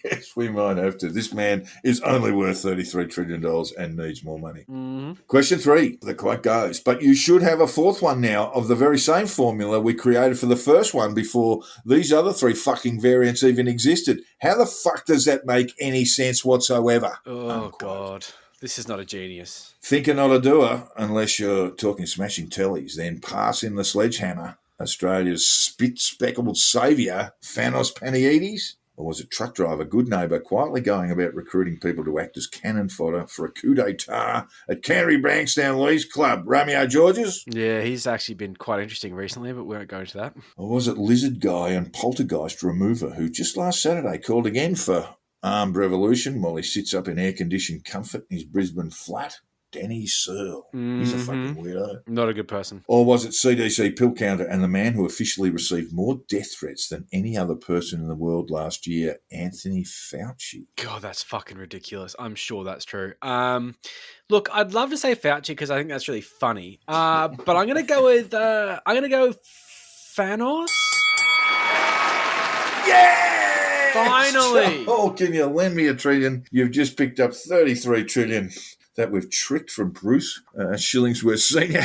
Yes, we might have to. This man is only worth $33 trillion and needs more money. Mm-hmm. Question 3, the quote goes, but you should have a 4th one now of the very same formula we created for the first one before these other 3 fucking variants even existed. How the fuck does that make any sense whatsoever? Oh, Unquote. God. This is not a genius. Thinker, not a doer, unless you're talking smashing tellies. Then pass in the sledgehammer. Australia's spit-speckled saviour, Thanos Paniides? Or was it truck driver, good neighbour, quietly going about recruiting people to act as cannon fodder for a coup d'etat at Canterbury Bankstown Leagues Club, Romeo Georges? Yeah, he's actually been quite interesting recently, but we won't go into that. Or was it lizard guy and poltergeist remover who just last Saturday called again for armed revolution while he sits up in air-conditioned comfort in his Brisbane flat? Danny Searle. He's a fucking weirdo. Not a good person. Or was it CDC pill counter and the man who officially received more death threats than any other person in the world last year, Anthony Fauci? God, that's fucking ridiculous. I'm sure that's true. Look, I'd love to say Fauci because I think that's really funny. But I'm gonna go with Thanos. Yeah! Finally! Oh, can you lend me $1 trillion? You've just picked up $33 trillion. That we've tricked from Bruce Shillingsworth Senior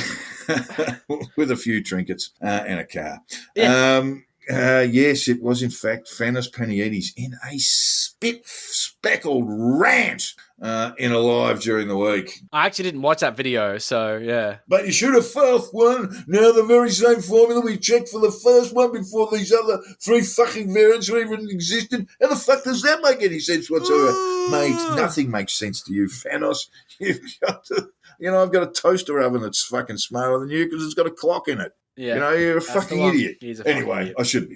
with a few trinkets and a car. Yeah. Yes, it was in fact Thanos Paniides in a spit-speckled rant in a live during the week. I actually didn't watch that video, so yeah. But you should have fourth one. Now the very same formula we checked for the first one before these other 3 fucking variants even existed. How the fuck does that make any sense whatsoever? Mate, nothing makes sense to you, Thanos. You've got to, I've got a toaster oven that's fucking smarter than you because it's got a clock in it. Yeah. You're a fucking idiot. He's a fucking Anyway, idiot. I shouldn't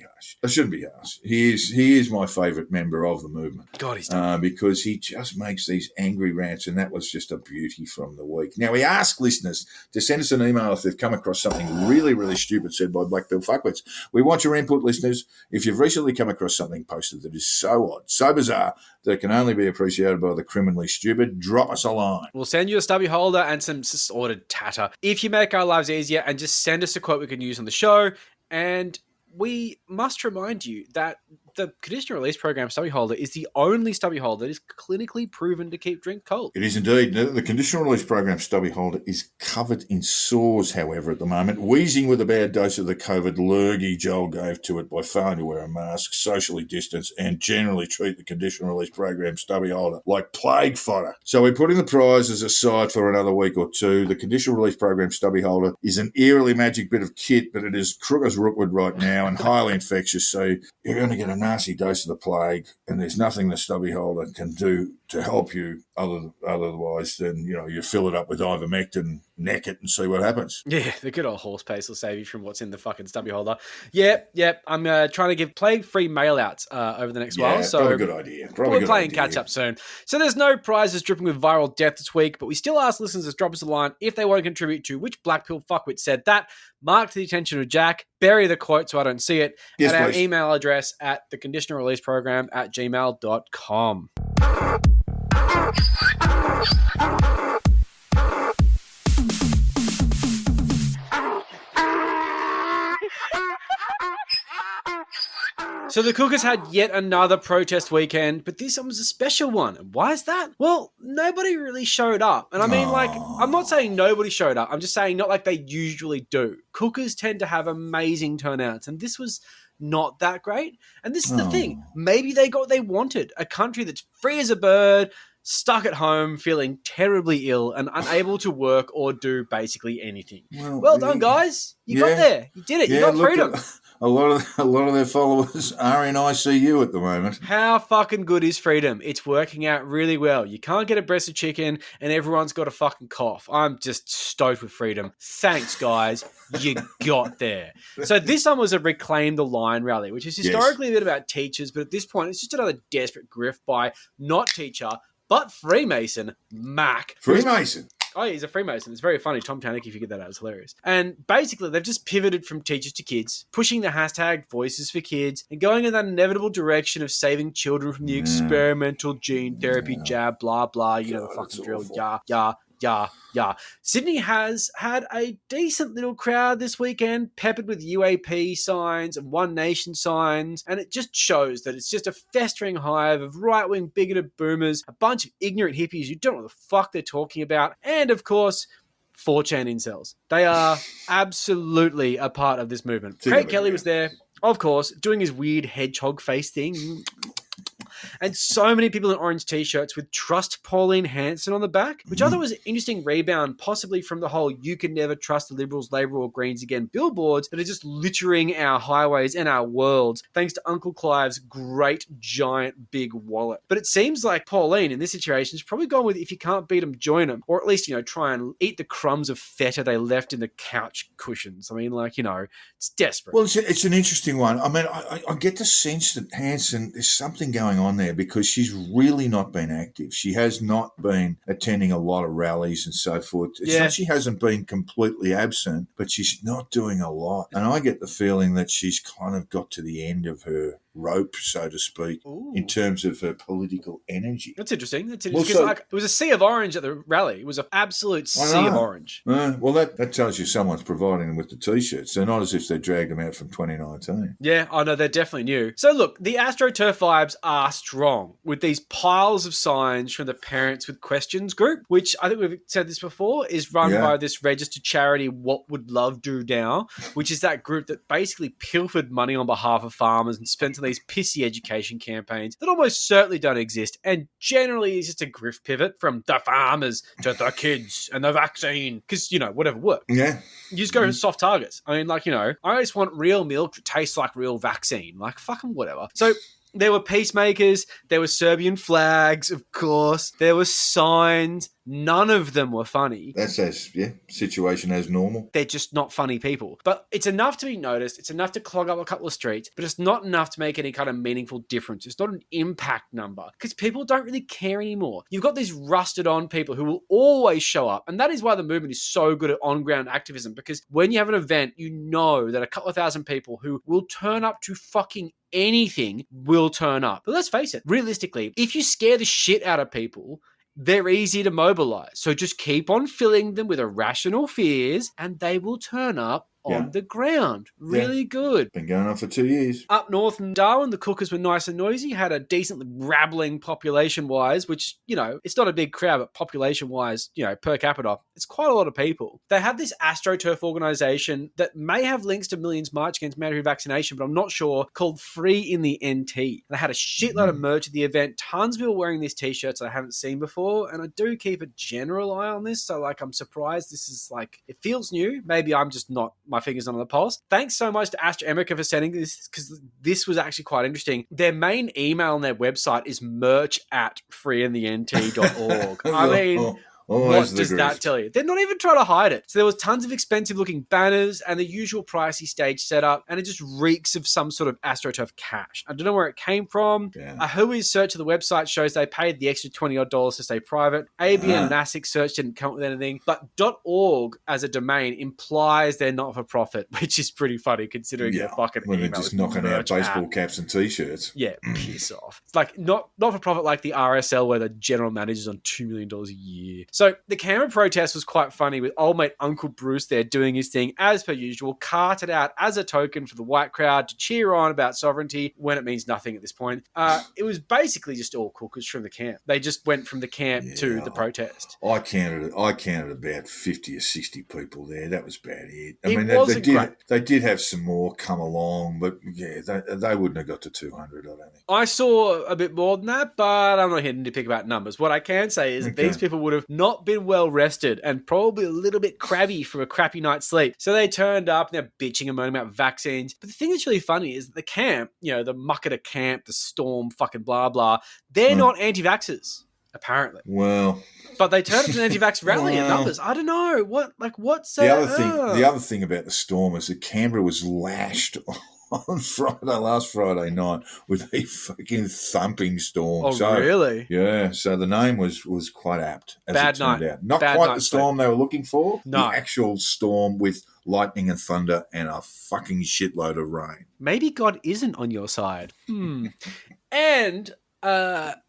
be harsh. He is my favourite member of the movement. God, he's done. Because he just makes these angry rants, and that was just a beauty from the week. Now, we ask listeners to send us an email if they've come across something really, really stupid said by Black Bill Fuckwits. We want your input, listeners. If you've recently come across something posted that is so odd, so bizarre, that it can only be appreciated by the criminally stupid, drop us a line. We'll send you a stubby holder and some disordered tatter. If you make our lives easier, and just send us a quote we can use on the show. And we must remind you that the conditional release program stubby holder is the only stubby holder that is clinically proven to keep drink cold. It is indeed. The conditional release program stubby holder is covered in sores, however, at the moment, wheezing with a bad dose of the COVID lurgy Joel gave to it by failing to wear a mask, socially distance, and generally treat the conditional release program stubby holder like plague fodder. So we're putting the prizes aside for another week or two. The conditional release program stubby holder is an eerily magic bit of kit, but it is crook as rookwood right now and highly infectious, so you're going to get a nasty dose of the plague, and there's nothing the stubby holder can do to help you otherwise than, you fill it up with ivermectin, neck it, and see what happens. Yeah, the good old horse paste will save you from what's in the fucking stubby holder. Yep. I'm trying to give plague-free mail-outs over the next while. So probably a good idea. We're playing catch-up soon. So there's no prizes dripping with viral death this week, but we still ask listeners to drop us a line if they want to contribute to which Black Pill Fuckwit said that. Mark to the attention of Jack. Bury the quote so I don't see it. Yes, at please. Our email address at theconditionalreleaseprogram@gmail.com. So the Cookers had yet another protest weekend, but this one was a special one. And why is that? Well, nobody really showed up. And I mean, I'm not saying nobody showed up. I'm just saying not like they usually do. Cookers tend to have amazing turnouts, and this was not that great. And this is the thing. Maybe they got what they wanted. A country that's free as a bird, stuck at home, feeling terribly ill and unable to work or do basically anything. Well done, guys. You got there. You did it. You got freedom. A lot of their followers are in ICU at the moment. How fucking good is freedom? It's working out really well. You can't get a breast of chicken and everyone's got a fucking cough. I'm just stoked with freedom. Thanks, guys. You got there. So this one was a Reclaim the Line rally, which is historically a bit about teachers, but at this point it's just another desperate grift by not teacher, but Freemason, Mac. Freemason? Oh, yeah, he's a Freemason. It's very funny. Tom Tannick, if you figured that out, it's hilarious. And basically, they've just pivoted from teachers to kids, pushing the hashtag Voices for Kids, and going in that inevitable direction of saving children from the experimental gene therapy jab, blah, blah, the fucking drill, awful. Yeah. Sydney has had a decent little crowd this weekend, peppered with UAP signs and One Nation signs, and it just shows that it's just a festering hive of right-wing bigoted boomers, a bunch of ignorant hippies who don't know what the fuck they're talking about, and of course, 4chan incels. They are absolutely a part of this movement. Craig Kelly was there, of course, doing his weird hedgehog face thing. And so many people in orange t-shirts with Trust Pauline Hanson on the back, which I thought was an interesting rebound, possibly from the whole you can never trust the Liberals, Labor or Greens again billboards that are just littering our highways and our worlds thanks to Uncle Clive's great, giant, big wallet. But it seems like Pauline in this situation has probably gone with if you can't beat them, join them. Or at least, try and eat the crumbs of feta they left in the couch cushions. I mean, it's desperate. Well, it's an interesting one. I mean, I get the sense that Hanson, there's something going on there because she's really not been active. She has not been attending a lot of rallies and so forth. It's not she hasn't been completely absent, but she's not doing a lot. And I get the feeling that she's kind of got to the end of her rope, so to speak, in terms of her political energy. That's interesting. Because it was a sea of orange at the rally. It was an absolute sea of orange. Well, that tells you someone's providing them with the T-shirts. They're not as if they dragged them out from 2019. Yeah, I know, they're definitely new. So look, the AstroTurf vibes are strong with these piles of signs from the Parents with Questions group, which I think we've said this before, is run by this registered charity What Would Love Do Now, which is that group that basically pilfered money on behalf of farmers and spent these pissy education campaigns that almost certainly don't exist and generally is just a grift pivot from the farmers to the kids and the vaccine because, whatever works. Yeah. You just go to soft targets. I mean, I just want real milk that tastes like real vaccine. Like, fucking whatever. So there were peacemakers, there were Serbian flags, of course, there were signs. None of them were funny. That's situation as normal. They're just not funny people. But it's enough to be noticed. It's enough to clog up a couple of streets, but it's not enough to make any kind of meaningful difference. It's not an impact number because people don't really care anymore. You've got these rusted on people who will always show up. And that is why the movement is so good at on-ground activism, because when you have an event, you know that a couple of thousand people who will turn up to fucking anything will turn up. But let's face it, realistically, if you scare the shit out of people, they're easy to mobilize. So just keep on filling them with irrational fears and they will turn up on the ground. Really good. Been going on for 2 years. Up north in Darwin, the cookers were nice and noisy, had a decently rabbling population-wise, which, it's not a big crowd, but population-wise, per capita, it's quite a lot of people. They have this AstroTurf organisation that may have links to Millions March Against Mandatory Vaccination, but I'm not sure, called Free in the NT. They had a shitload of merch at the event. Tons of people wearing these T-shirts I haven't seen before, and I do keep a general eye on this, so, I'm surprised this is, it feels new. Maybe I'm just not my fingers on the pulse. Thanks so much to AstraZeneca for sending this, because this was actually quite interesting. Their main email on their website is merch@freeintheNT.org. I mean... What does that tell you? They're not even trying to hide it. So there was tons of expensive looking banners and the usual pricey stage setup, and it just reeks of some sort of AstroTurf cash. I don't know where it came from. A Whois search of the website shows they paid the extra $20 to stay private. ABN and ASIC search didn't come up with anything, but .org as a domain implies they're not for profit, which is pretty funny considering their fucking when email. They're just knocking out baseball caps and T-shirts. Yeah, piss off. It's not for profit like the RSL where the general manager's on $2 million a year. So the Canberra protest was quite funny with old mate Uncle Bruce there doing his thing as per usual, carted out as a token for the white crowd to cheer on about sovereignty when it means nothing at this point. It was basically just all cookers from the camp. They just went from the camp to the protest. I counted about 50 or 60 people there. That was about it. They did have some more come along, but they wouldn't have got to 200, I don't think. I saw a bit more than that, but I'm not hitting to pick about numbers. What I can say is that these people would have not been well rested and probably a little bit crabby from a crappy night's sleep. So they turned up and they're bitching and moaning about vaccines. But the thing that's really funny is that the camp, the Muckudda camp, the Storm, fucking blah, blah, they're not anti-vaxxers, apparently. Well... But they turned up to an anti-vax rally in numbers. I don't know. What's the other thing about the Storm is that Canberra was lashed on last Friday night with a fucking thumping storm. Oh, really? Yeah, so the name was quite apt, as Bad it turned night. out. Not Bad quite night the storm they were looking for. No. The actual storm with lightning and thunder and a fucking shitload of rain. Maybe God isn't on your side. And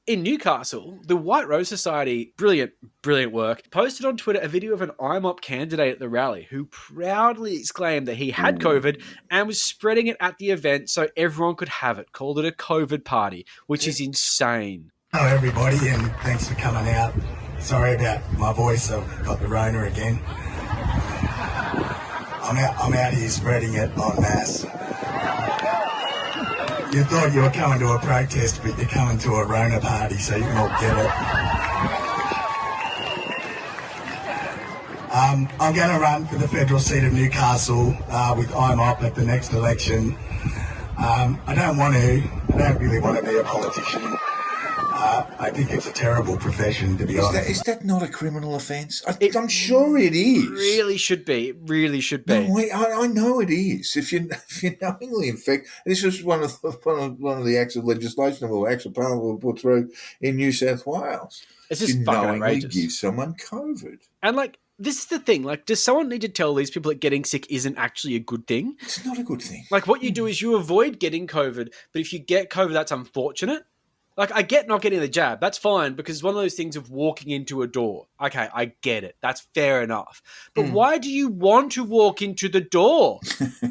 in Newcastle, the White Rose Society, brilliant work, posted on Twitter a video of an IMOP candidate at the rally who proudly exclaimed that he had COVID and was spreading it at the event so everyone could have it. Called it a COVID party, which is insane. Hello, everybody, and thanks for coming out. Sorry about my voice. I've got the Rona again. I'm out here spreading it en masse. You thought you were coming to a protest, but you're coming to a Rona party, so you can all get it. I'm going to run for the federal seat of Newcastle with IMOP at the next election. I don't really want to be a politician. I think it's a terrible profession, to be honest. Is that not a criminal offence? I'm sure it is. Really should be. It really should be. No, I know it is. If you knowingly infect, this was one of the acts of legislation or acts of parliament we put through in New South Wales. It's just you fucking knowingly outrageous. give someone COVID. And like, this is the thing. Like, does someone need to tell these people that getting sick isn't actually a good thing? It's not a good thing. Like, what you do is you avoid getting COVID, but if you get COVID, that's unfortunate. Like, I get not getting the jab. That's fine because it's one of those things of walking into a door. Okay, I get it. That's fair enough. But why do you want to walk into the door?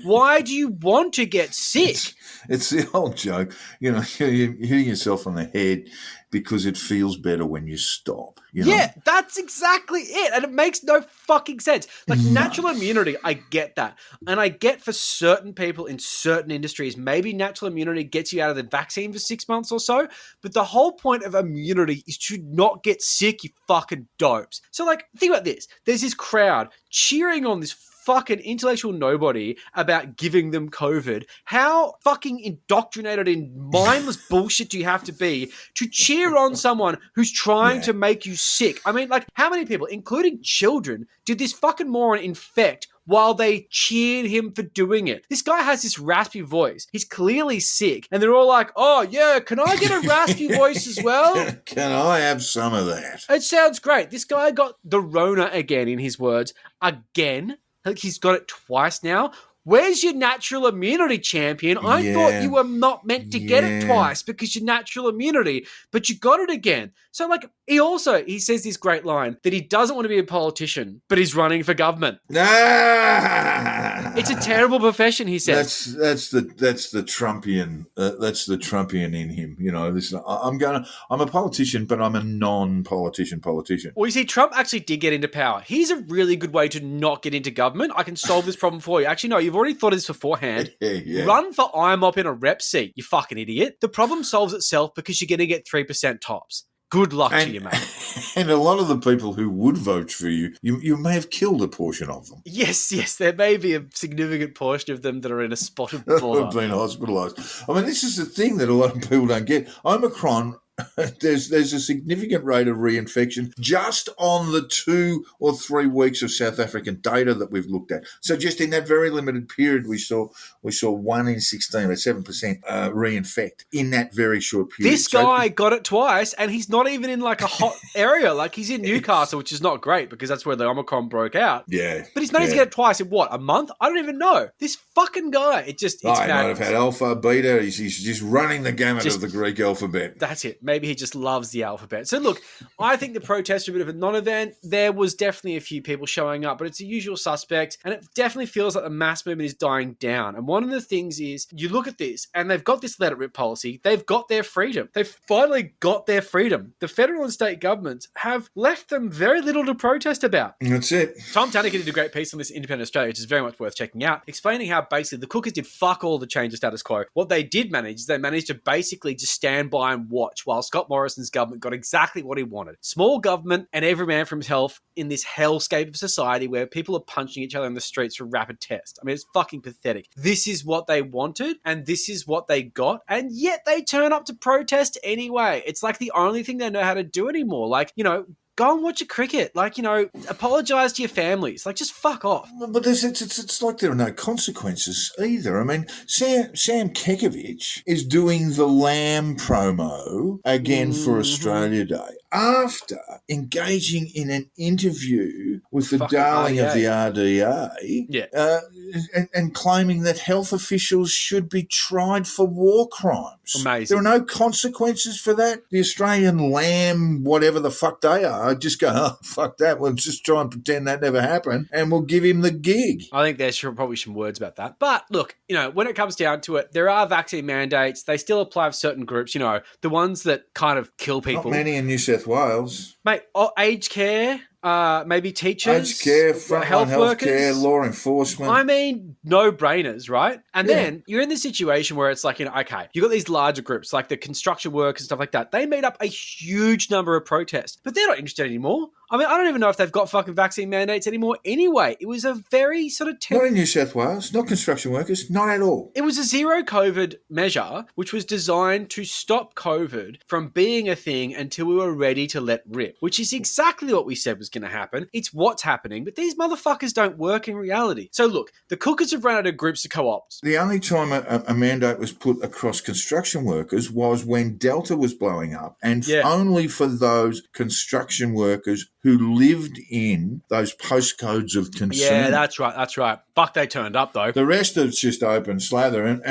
Why do you want to get sick? It's the old joke. You know, you're hitting yourself on the head because it feels better when you stop. You know? Yeah, that's exactly it. And it makes no fucking sense. Like, natural immunity, I get that. And I get for certain people in certain industries, maybe natural immunity gets you out of the vaccine for 6 months or so. But the whole point of immunity is to not get sick, you fucking dopes. So, like, think about this. There's this crowd cheering on this fucking intellectual nobody about giving them COVID. How fucking indoctrinated in mindless bullshit do you have to be to cheer on someone who's trying to make you sick? I mean, like, how many people, including children, did this fucking moron infect while they cheered him for doing it? This guy has this raspy voice. He's clearly sick. And they're all like, oh, yeah, can I get a raspy voice as well? Can I have some of that? It sounds great. This guy got the Rona again, in his words. Again. Like, he's got it twice now. Where's your natural immunity, champion? I thought you were not meant to get it twice because your natural immunity, but you got it again. So, like, he says this great line that he doesn't want to be a politician, but he's running for government. It's a terrible profession, he says. That's the Trumpian. That's the Trumpian in him. You know, I'm a politician, but I'm a non-politician politician. Well, you see, Trump actually did get into power. He's a really good way to not get into government. I can solve this problem for you. Actually, no, you've already thought of this beforehand. Yeah. Run for IMOP in a rep seat, you fucking idiot. The problem solves itself because you're going to get 3% tops. Good luck to you, mate. And a lot of the people who would vote for you may have killed a portion of them. Yes, there may be a significant portion of them that are in a spot of blood. Have been hospitalised. I mean, this is the thing that a lot of people don't get. Omicron, there's a significant rate of reinfection just on the 2 or 3 weeks of South African data that we've looked at. So just in that very limited period, we saw 1 in 16, or 7% reinfect in that very short period. This guy got it twice, and he's not even in like a hot area. Like, he's in Newcastle, which is not great because that's where the Omicron broke out. Yeah. But he's managed to get it twice in what, a month? I don't even know. This fucking guy, it's he might have had alpha, beta. He's just running the gamut of the Greek alphabet. That's it. Maybe he just loves the alphabet. So look, I think the protests are a bit of a non-event. There was definitely a few people showing up, but it's a usual suspect, and it definitely feels like the mass movement is dying down. And one of the things is, you look at this, and they've got this let it rip policy. They've got their freedom. They've finally got their freedom. The federal and state governments have left them very little to protest about. That's it. Tom Tanaka did a great piece on this Independent Australia, which is very much worth checking out, explaining how basically the Cookers did fuck all to change the status quo. What they did manage is they managed to basically just stand by and watch while Scott Morrison's government got exactly what he wanted. Small government and every man for himself in this hellscape of society where people are punching each other in the streets for rapid tests. I mean, it's fucking pathetic. This is what they wanted and this is what they got, and yet they turn up to protest anyway. It's like the only thing they know how to do anymore. Like, you know, go and watch a cricket. Like, you know, apologise to your families. Like, just fuck off. But it's like there are no consequences either. I mean, Sam Kekovich is doing the Lamb promo again for Australia Day. after engaging in an interview with the Fucking darling of the RDA. RDA Yeah. and claiming that health officials should be tried for war crimes. Amazing. There are no consequences for that. The Australian lamb, whatever the fuck they are, just go, oh, fuck that. We'll just try and pretend that never happened and we'll give him the gig. I think there's probably some words about that. But look, when it comes down to it, there are vaccine mandates. They still apply for certain groups, the ones that kind of kill people. Not many in New South Wales. Mate, aged care, maybe teachers. Aged care, frontline health care, law enforcement. I mean, no-brainers, right? And then you're in this situation where it's like, okay, you've got these larger groups, like the construction workers and stuff like that. They made up a huge number of protests, but they're not interested anymore. I mean, I don't even know if they've got fucking vaccine mandates anymore anyway. It was a very sort of... Not in New South Wales, not construction workers, not at all. It was a zero COVID measure, which was designed to stop COVID from being a thing until we were ready to let rip, which is exactly what we said was going to happen. It's what's happening, but these motherfuckers don't work in reality. So look, the cookers have run out of groups to co-opt. The only time a mandate was put across construction workers was when Delta was blowing up, and only for those construction workers who lived in those postcodes of concern. Yeah, that's right. Fuck, they turned up, though. The rest of it's just open slather, and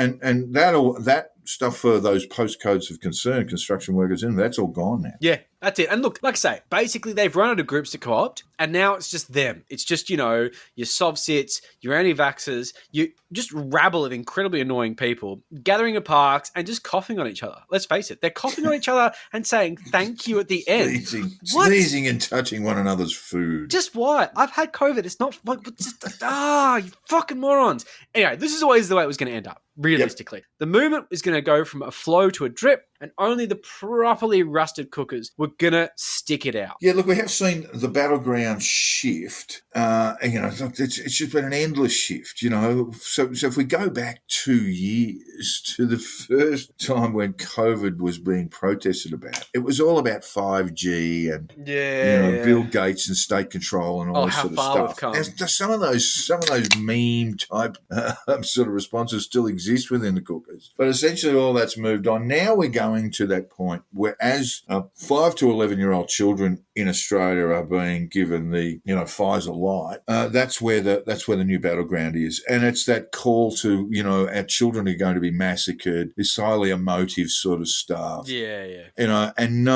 that stuff for those postcodes of concern, construction workers, that's all gone now. Yeah, that's it. And look, like I say, basically they've run out of groups to co-opt, and now it's just them. It's just, your sovcits, your Antivaxxers, you just rabble of incredibly annoying people gathering in parks and just coughing on each other. Let's face it, they're coughing on each other and saying thank you at the end. Sneezing and touching one another's food. Just why? I've had COVID. It's not... you fucking morons. Anyway, this is always the way it was going to end up. Realistically, the movement is going to go from a flow to a drip, and only the properly rusted cookers were going to stick it out. Yeah, look, we have seen the battleground shift. It's just been an endless shift, So if we go back 2 years to the first time when COVID was being protested about, it was all about 5G and Bill Gates and state control and all this sort of stuff. Some of those meme type sort of responses still exist within the cookers, but essentially all that's moved on. Now we're going to that point where, as 5 to 11-year-old children in Australia are being given the Pfizer Light, that's where the new battleground is, and it's that call to our children are going to be massacred. This highly emotive sort of stuff. And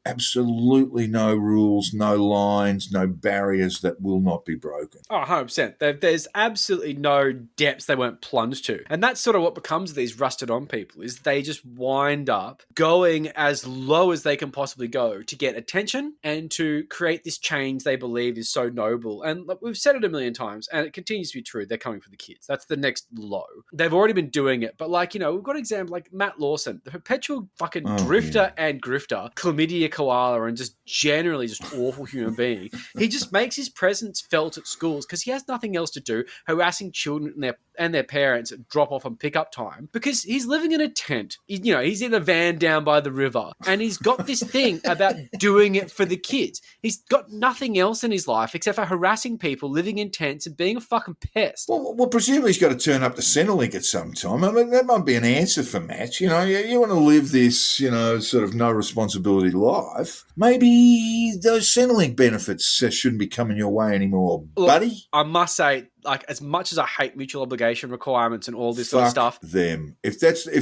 absolutely no rules, no lines, no barriers that will not be broken. 100%. There's absolutely no depths they won't plunge to, and that's sort of what becomes of these rusted on people, is they just wind up going as low as they can possibly go to get attention and to create this change they believe is so noble. And look, we've said it a million times, and it continues to be true. They're coming for the kids. That's the next low. They've already been doing it, but we've got an example like Matt Lawson, the perpetual fucking drifter and grifter, chlamydia koala, and just generally just awful human being. He just makes his presence felt at schools because he has nothing else to do, harassing children and their parents at drop off and pick up time, because he's living in a tent. He's in a van down by the river, and he's got this thing about doing it for the kids. He's got nothing else in his life except for harassing people, living in tents, and being a fucking pest. Well, presumably he's got to turn up to Centrelink at some time. I mean, that might be an answer for Matt. You want to live this, sort of no responsibility life. Maybe those Centrelink benefits shouldn't be coming your way anymore, buddy. I must say, as much as I hate mutual obligation requirements and all this sort of stuff, them. If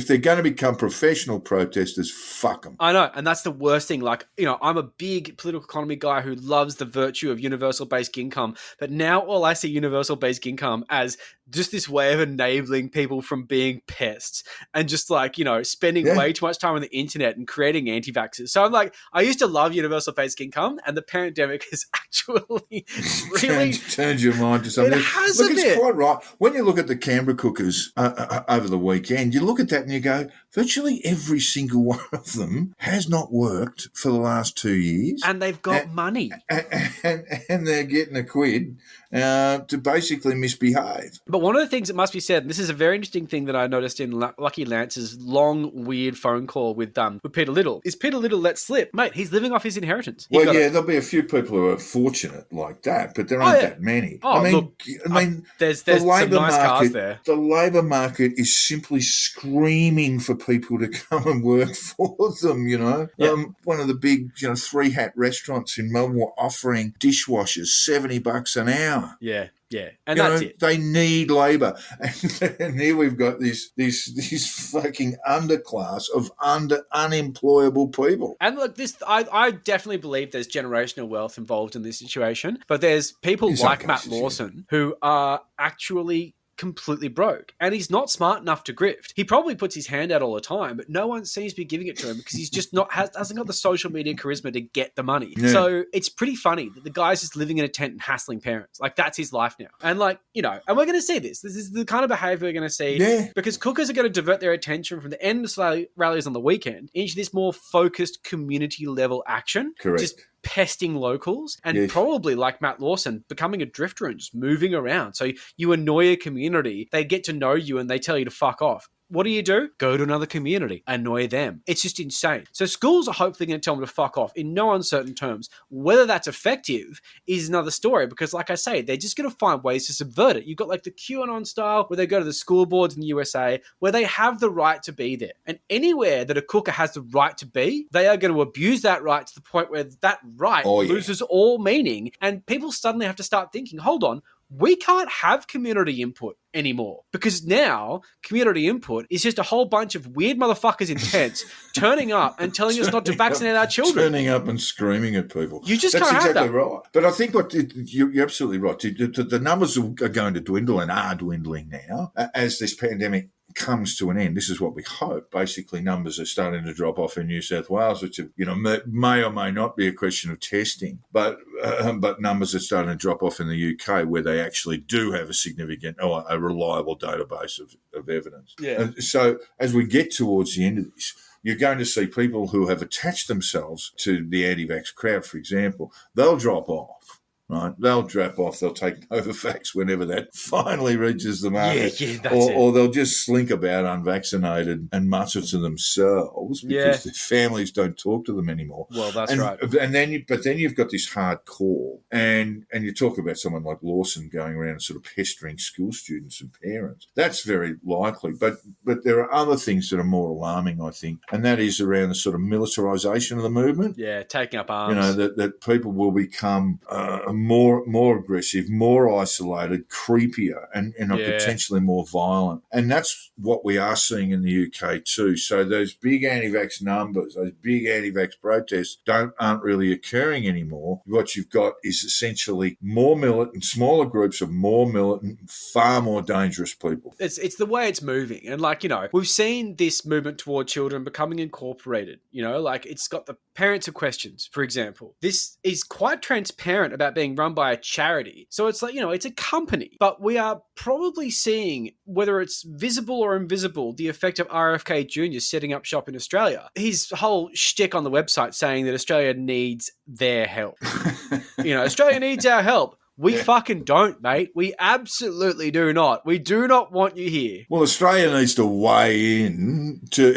they're going to become professional protesters, fuck them. I know, and that's the worst thing. I'm a big political economy guy who loves the virtue of universal basic income, but now all I see universal basic income as just this way of enabling people from being pests and just spending way too much time on the internet and creating anti-vaxxers. So I used to love universal basic income, and the pandemic has actually really turned your mind to something. Look, it's quite right. When you look at the Canberra cookers over the weekend, you look at that and you go, virtually every single one of them has not worked for the last 2 years. And they've got money. And they're getting a quid. to basically misbehave. But one of the things that must be said, and this is a very interesting thing that I noticed in Lucky Lance's long, weird phone call with Peter Little, is Peter Little let slip. Mate, he's living off his inheritance. There'll be a few people who are fortunate like that, but there aren't that many. There's some nice cars there. The labour market is simply screaming for people to come and work for them, you know. Yeah. One of the big, three-hat restaurants in Melbourne were offering dishwashers $70 an hour. Yeah. And that's it. They need labour. And here we've got this fucking underclass of unemployable people. And look, I definitely believe there's generational wealth involved in this situation, but there's people like Matt Lawson who are actually completely broke, and he's not smart enough to grift. He probably puts his hand out all the time, but no one seems to be giving it to him because he's just hasn't got the social media charisma to get the money. Yeah. So it's pretty funny that the guy's just living in a tent and hassling parents. Like, that's his life now. And and we're going to see this. This is the kind of behavior we're going to see because cookers are going to divert their attention from the endless rallies on the weekend into this more focused community level action. Correct. Just pesting locals and probably, like Matt Lawson, becoming a drifter and just moving around. So you annoy a community, they get to know you and they tell you to fuck off. What do? Go to another community, annoy them. It's just insane. So schools are hopefully going to tell them to fuck off in no uncertain terms. Whether that's effective is another story because, like I say, they're just going to find ways to subvert it. You've got like the QAnon style where they go to the school boards in the USA where they have the right to be there. And anywhere that a cooker has the right to be, they are going to abuse that right to the point where that right loses all meaning. And people suddenly have to start thinking, hold on, we can't have community input anymore because now community input is just a whole bunch of weird motherfuckers in tents turning up and telling us not to vaccinate our children. Turning up and screaming at people. You just can't have that. That's exactly right. But I think you're absolutely right. The numbers are going to dwindle and are dwindling now as this pandemic comes to an end. This is what we hope. Basically, numbers are starting to drop off in New South Wales, which may or may not be a question of testing, but numbers are starting to drop off in the UK, where they actually do have a significant or a reliable database of evidence. Yeah. And so, as we get towards the end of this, you're going to see people who have attached themselves to the anti-vax crowd, for example, they'll drop off. Right, they'll drop off. They'll take Novavax whenever that finally reaches the market. Or they'll just slink about unvaccinated and mutter to themselves because their families don't talk to them anymore. Well, that's right. And then you've got this hardcore, and you talk about someone like Lawson going around and sort of pestering school students and parents. That's very likely, but there are other things that are more alarming, I think, and that is around the sort of militarisation of the movement. Yeah, taking up arms. That people will become more aggressive, more isolated, creepier, and potentially more violent. And that's what we are seeing in the UK too. So those big anti-vax numbers, those big anti-vax protests aren't really occurring anymore. What you've got is essentially more militant, smaller groups of more militant, far more dangerous people. It's the way it's moving. And we've seen this movement toward children becoming incorporated. It's got the parents of questions, for example. This is quite transparent about being run by a charity. So it's it's a company. But we are probably seeing, whether it's visible or invisible, the effect of RFK Jr. setting up shop in Australia. His whole shtick on the website saying that Australia needs their help. Australia needs our help. We fucking don't, mate. We absolutely do not. We do not want you here. Well, Australia needs to weigh in to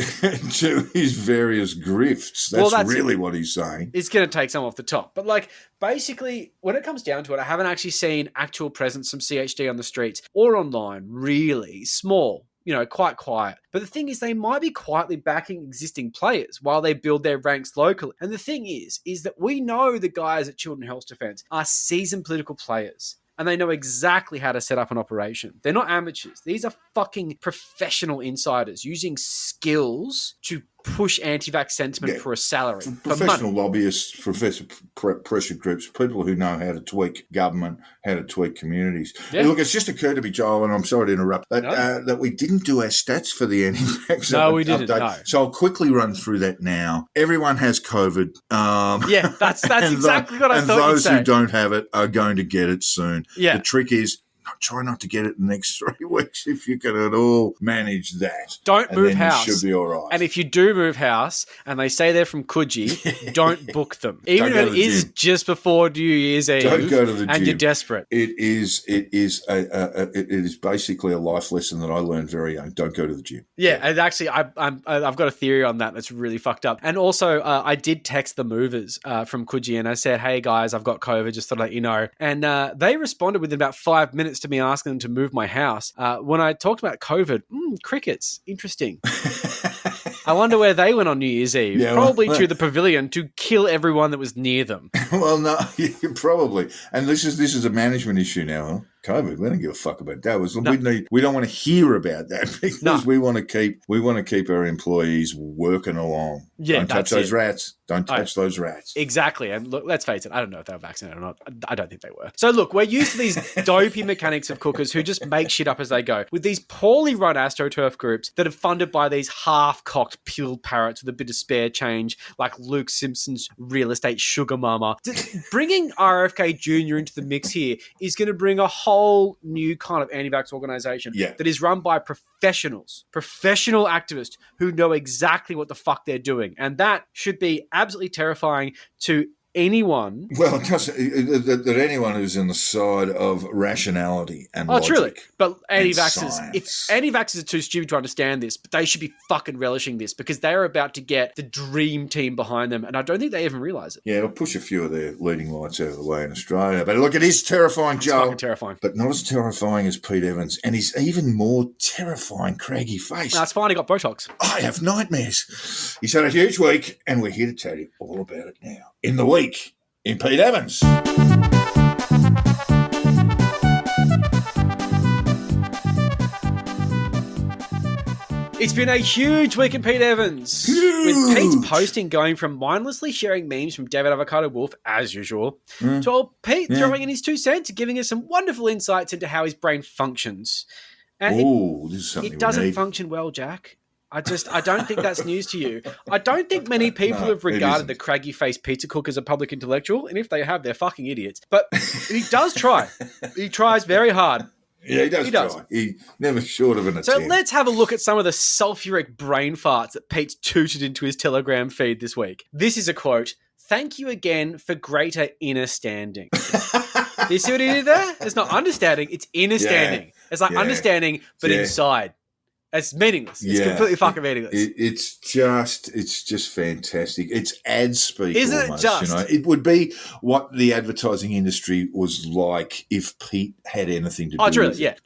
his various grifts. That's really what he's saying. It's going to take some off the top. But basically, when it comes down to it, I haven't actually seen actual presence from CHD on the streets or online, really. Small. Quite quiet. But the thing is, they might be quietly backing existing players while they build their ranks locally. And the thing is that we know the guys at Children's Health Defence are seasoned political players. And they know exactly how to set up an operation. They're not amateurs. These are fucking professional insiders using skills to push anti-vax sentiment for a salary. Professional lobbyists, pressure groups, people who know how to tweak government, how to tweak communities. Yeah. Look, it's just occurred to me, Joel, and I'm sorry to interrupt, that we didn't do our stats for the anti-vax No, we didn't, update. no. So I'll quickly run through that now. Everyone has COVID. That's exactly what I thought you'd say. And those who don't have it are going to get it soon. Yeah. The trick is, try not to get it in the next 3 weeks if you can at all manage that. Don't move then house. You should be all right. And if you do move house and they say they're from Coogee, don't book them. Even if it is just before New Year's Eve. Don't go to the gym. And you're desperate. It is basically a life lesson that I learned very young. Don't go to the gym. Yeah, and actually, I've got a theory on that that's really fucked up. And also, I did text the movers from Coogee and I said, hey guys, I've got COVID, just to let you know. And they responded within about 5 minutes to me asking them to move my house. When I talked about COVID, crickets, interesting. I wonder where they went on New Year's Eve. Yeah, probably to the pavilion to kill everyone that was near them. Well, no, probably. And this is a management issue now, huh? COVID, we don't give a fuck about that. We don't want to hear about that because we want to keep our employees working along. Yeah, don't touch those rats. Don't touch those rats. Exactly. And look, let's face it, I don't know if they were vaccinated or not. I don't think they were. So look, we're used to these dopey mechanics of cookers who just make shit up as they go. With these poorly run AstroTurf groups that are funded by these half-cocked pill parrots with a bit of spare change, like Luke Simpson's real estate sugar mama. Bringing RFK Jr. into the mix here is going to bring a whole new kind of anti-vax organization that is run by professional activists who know exactly what the fuck they're doing. And that should be absolutely terrifying to anyone. Well, that anyone who's on the side of rationality and logic. Truly. But anti-vaxxers, if anti-vaxxers are too stupid to understand this, but they should be fucking relishing this because they're about to get the dream team behind them, and I don't think they even realise it. Yeah, it'll push a few of their leading lights out of the way in Australia. But look, it is terrifying, Joe. It's fucking terrifying. But not as terrifying as Pete Evans, and he's even more terrifying craggy face. No, it's fine, he got Botox. I have nightmares. He's had a huge week, and we're here to tell you all about it now. In the week in Pete Evans. It's been a huge week in Pete Evans. With Pete's posting going from mindlessly sharing memes from David Avocado Wolf, as usual, to old Pete throwing in his 2 cents, giving us some wonderful insights into how his brain functions. And this is something it doesn't function well, Jack. I don't think that's news to you. I don't think many people have regarded the craggy faced pizza cook as a public intellectual, and if they have, they're fucking idiots. But he does try. He tries very hard. Yeah, he does try. He never short of an attempt. So let's have a look at some of the sulfuric brain farts that Pete's tooted into his Telegram feed this week. This is a quote. Thank you again for greater inner standing. You see what he did there? It's not understanding, it's inner standing. It's like understanding, but inside. It's meaningless. It's completely fucking meaningless. It's just fantastic. It's ad speak. Isn't almost, it just? You know? It would be what the advertising industry was like if Pete had anything to do with it.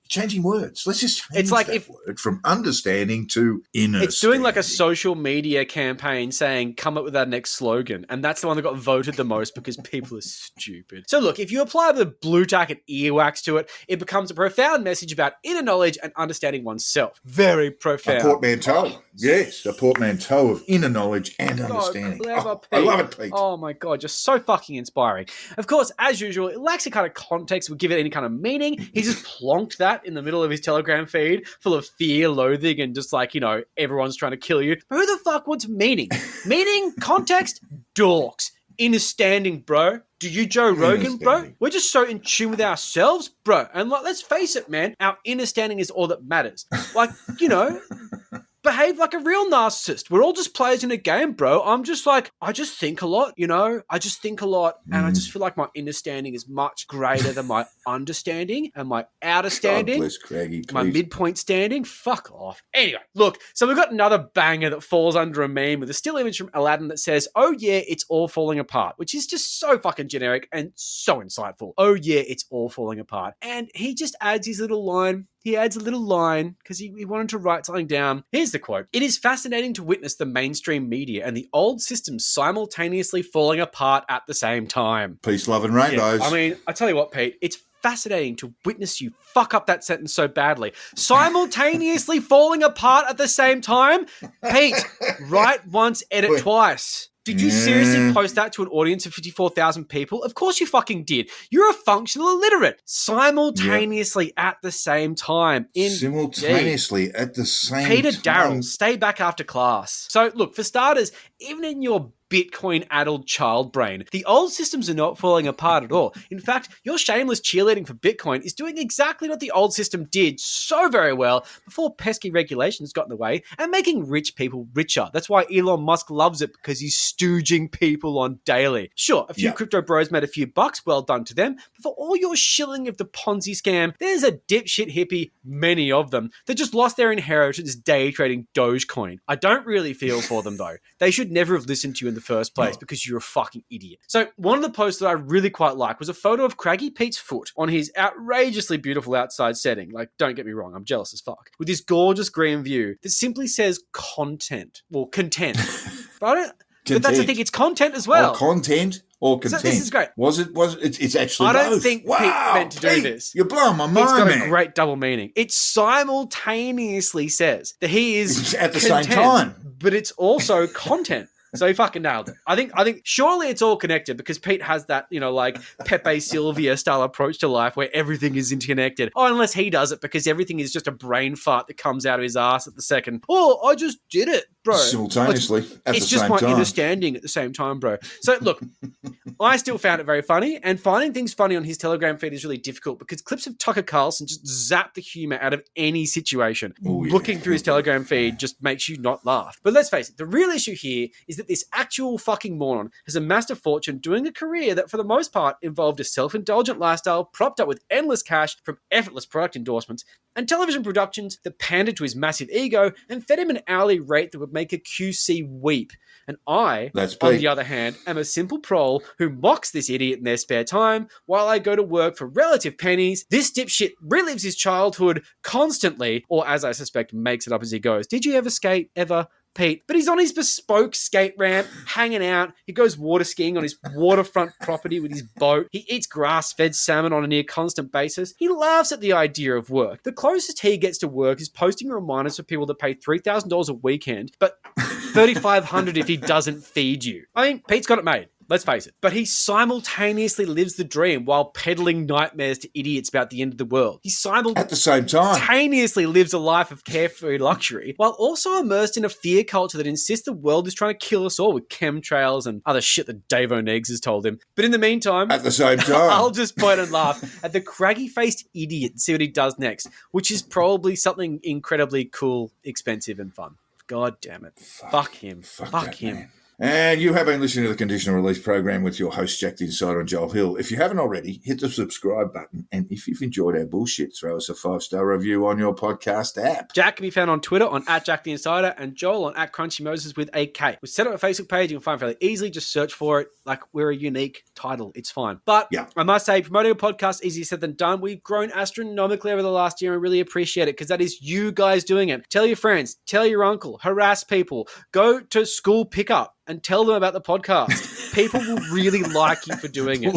Changing words. Let's just change that word from understanding to inner. It's doing like a social media campaign saying, come up with our next slogan. And that's the one that got voted the most because people are stupid. So look, if you apply the blue tack and earwax to it, it becomes a profound message about inner knowledge and understanding oneself. Very profound. A portmanteau. Yes, a portmanteau of inner knowledge and understanding. Clever, I love it, Pete. Oh my God, just so fucking inspiring. Of course, as usual, it lacks a kind of context, would give it any kind of meaning. He just plonked that in the middle of his Telegram feed, full of fear, loathing, and just like, everyone's trying to kill you. But who the fuck wants meaning? Meaning, context, dorks. Inner standing, bro. Do you Joe Rogan, bro? We're just so in tune with ourselves, bro. And let's face it, man, our inner standing is all that matters. Behave like a real narcissist. We're all just players in a game, bro. I'm just like, I just think a lot, I just think a lot, and I just feel like my understanding is much greater than my understanding and my outer standing. God bless Craigie, my midpoint standing. Fuck off. Anyway, look, so we've got another banger that falls under a meme with a still image from Aladdin that says, oh yeah, it's all falling apart, which is just so fucking generic and so insightful. Oh yeah, it's all falling apart. And he just adds his little line. He adds a little line because he wanted to write something down. Here's the quote. It is fascinating to witness the mainstream media and the old systems simultaneously falling apart at the same time. Peace, love, and rainbows. Yeah, I mean, I tell you what, Pete, it's fascinating to witness you fuck up that sentence so badly. Simultaneously falling apart at the same time? Pete, write once, edit twice. Did you seriously post that to an audience of 54,000 people? Of course you fucking did. You're a functional illiterate. Simultaneously at the same time. Simultaneously at the same Peter time. Darrell, stay back after class. So look, for starters, even in your Bitcoin-addled child brain. The old systems are not falling apart at all. In fact, your shameless cheerleading for Bitcoin is doing exactly what the old system did so very well before pesky regulations got in the way and making rich people richer. That's why Elon Musk loves it, because he's stooging people on daily. Sure, a few crypto bros made a few bucks, well done to them, but for all your shilling of the Ponzi scam, there's a dipshit hippie, many of them, that just lost their inheritance day trading Dogecoin. I don't really feel for them though. They should never have listened to you in the first place because you're a fucking idiot. So one of the posts that I really quite liked was a photo of Craggy Pete's foot on his outrageously beautiful outside setting. Like, don't get me wrong, I'm jealous as fuck. With this gorgeous green view that simply says content. Well, content. But I don't... But that's the thing, it's content as well. Or content or content. So this is great. It's actually I don't both. think Pete meant to do this. You're blowing my mind, It's got man. a great double meaning. It simultaneously says that he is at the content, same time. but it's also content. So he fucking nailed it. I think surely it's all connected, because Pete has that, like Pepe Sylvia style approach to life where everything is interconnected. Oh, unless he does it, because everything is just a brain fart that comes out of his ass at the second. Oh, I just did it, bro. Simultaneously at the same time. It's just my understanding at the same time, bro. So look, I still found it very funny, and finding things funny on his Telegram feed is really difficult because clips of Tucker Carlson just zap the humor out of any situation. Looking through his Telegram feed just makes you not laugh. But let's face it, the real issue here is that this actual fucking moron has amassed a fortune doing a career that for the most part involved a self-indulgent lifestyle propped up with endless cash from effortless product endorsements and television productions that pandered to his massive ego and fed him an hourly rate that would make a QC weep. And I, on the other hand, am a simple prole who mocks this idiot in their spare time while I go to work for relative pennies. This dipshit relives his childhood constantly, or as I suspect, makes it up as he goes. Did you ever skate? Ever? Pete, but he's on his bespoke skate ramp, hanging out. He goes water skiing on his waterfront property with his boat. He eats grass-fed salmon on a near constant basis. He laughs at the idea of work. The closest he gets to work is posting reminders for people that pay $3,000 a weekend, but $3,500 if he doesn't feed you. I mean, Pete's got it made. Let's face it. But he simultaneously lives the dream while peddling nightmares to idiots about the end of the world. He at the same time simultaneously lives a life of carefree luxury while also immersed in a fear culture that insists the world is trying to kill us all with chemtrails and other shit that Dave O'Negs has told him. But in the meantime, at the same time, I'll just point and laugh at the craggy-faced idiot and see what he does next, which is probably something incredibly cool, expensive, and fun. God damn it. Fuck him. Fuck him. Man. And you have been listening to the Conditional Release program with your host, Jack the Insider and Joel Hill. If you haven't already, hit the subscribe button. And if you've enjoyed our bullshit, throw us a 5-star review on your podcast app. Jack can be found on Twitter on @JackTheInsider and Joel on @CrunchyMoses with a K. We set up a Facebook page. You can find it fairly easily. Just search for it. Like, we're a unique title. It's fine. But I must say, promoting a podcast is easier said than done. We've grown astronomically over the last year and really appreciate it because that is you guys doing it. Tell your friends. Tell your uncle. Harass people. Go to school pickup and tell them about the podcast. People will really like you for doing it.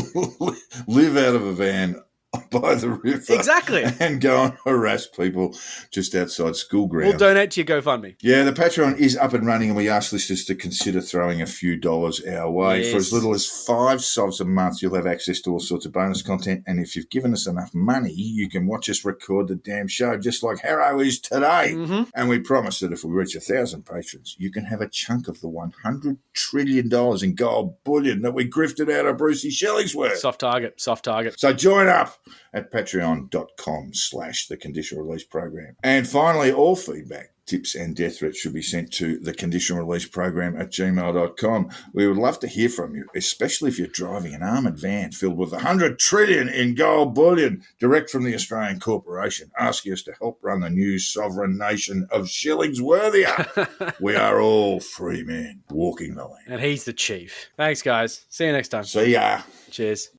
Live out of a van by the river. Exactly. And go and harass people just outside school grounds. We'll donate to your GoFundMe. Yeah, the Patreon is up and running, and we ask listeners to consider throwing a few dollars our way. Yes. For as little as 5 sovs a month, you'll have access to all sorts of bonus content. And if you've given us enough money, you can watch us record the damn show, just like Harrow is today. Mm-hmm. And we promise that if we reach 1,000 patrons, you can have a chunk of the $100 trillion in gold bullion that we grifted out of Brucey Shellingworth. Soft target. So join up at patreon.com/the Conditional Release Program. And finally, all feedback, tips and death threats should be sent to the Conditional Release Program @gmail.com. We would love to hear from you, especially if you're driving an armoured van filled with $100 trillion in gold bullion direct from the Australian Corporation, asking us to help run the new sovereign nation of Shillingsworthia. We are all free men walking the land. And he's the chief. Thanks, guys. See you next time. See ya. Cheers.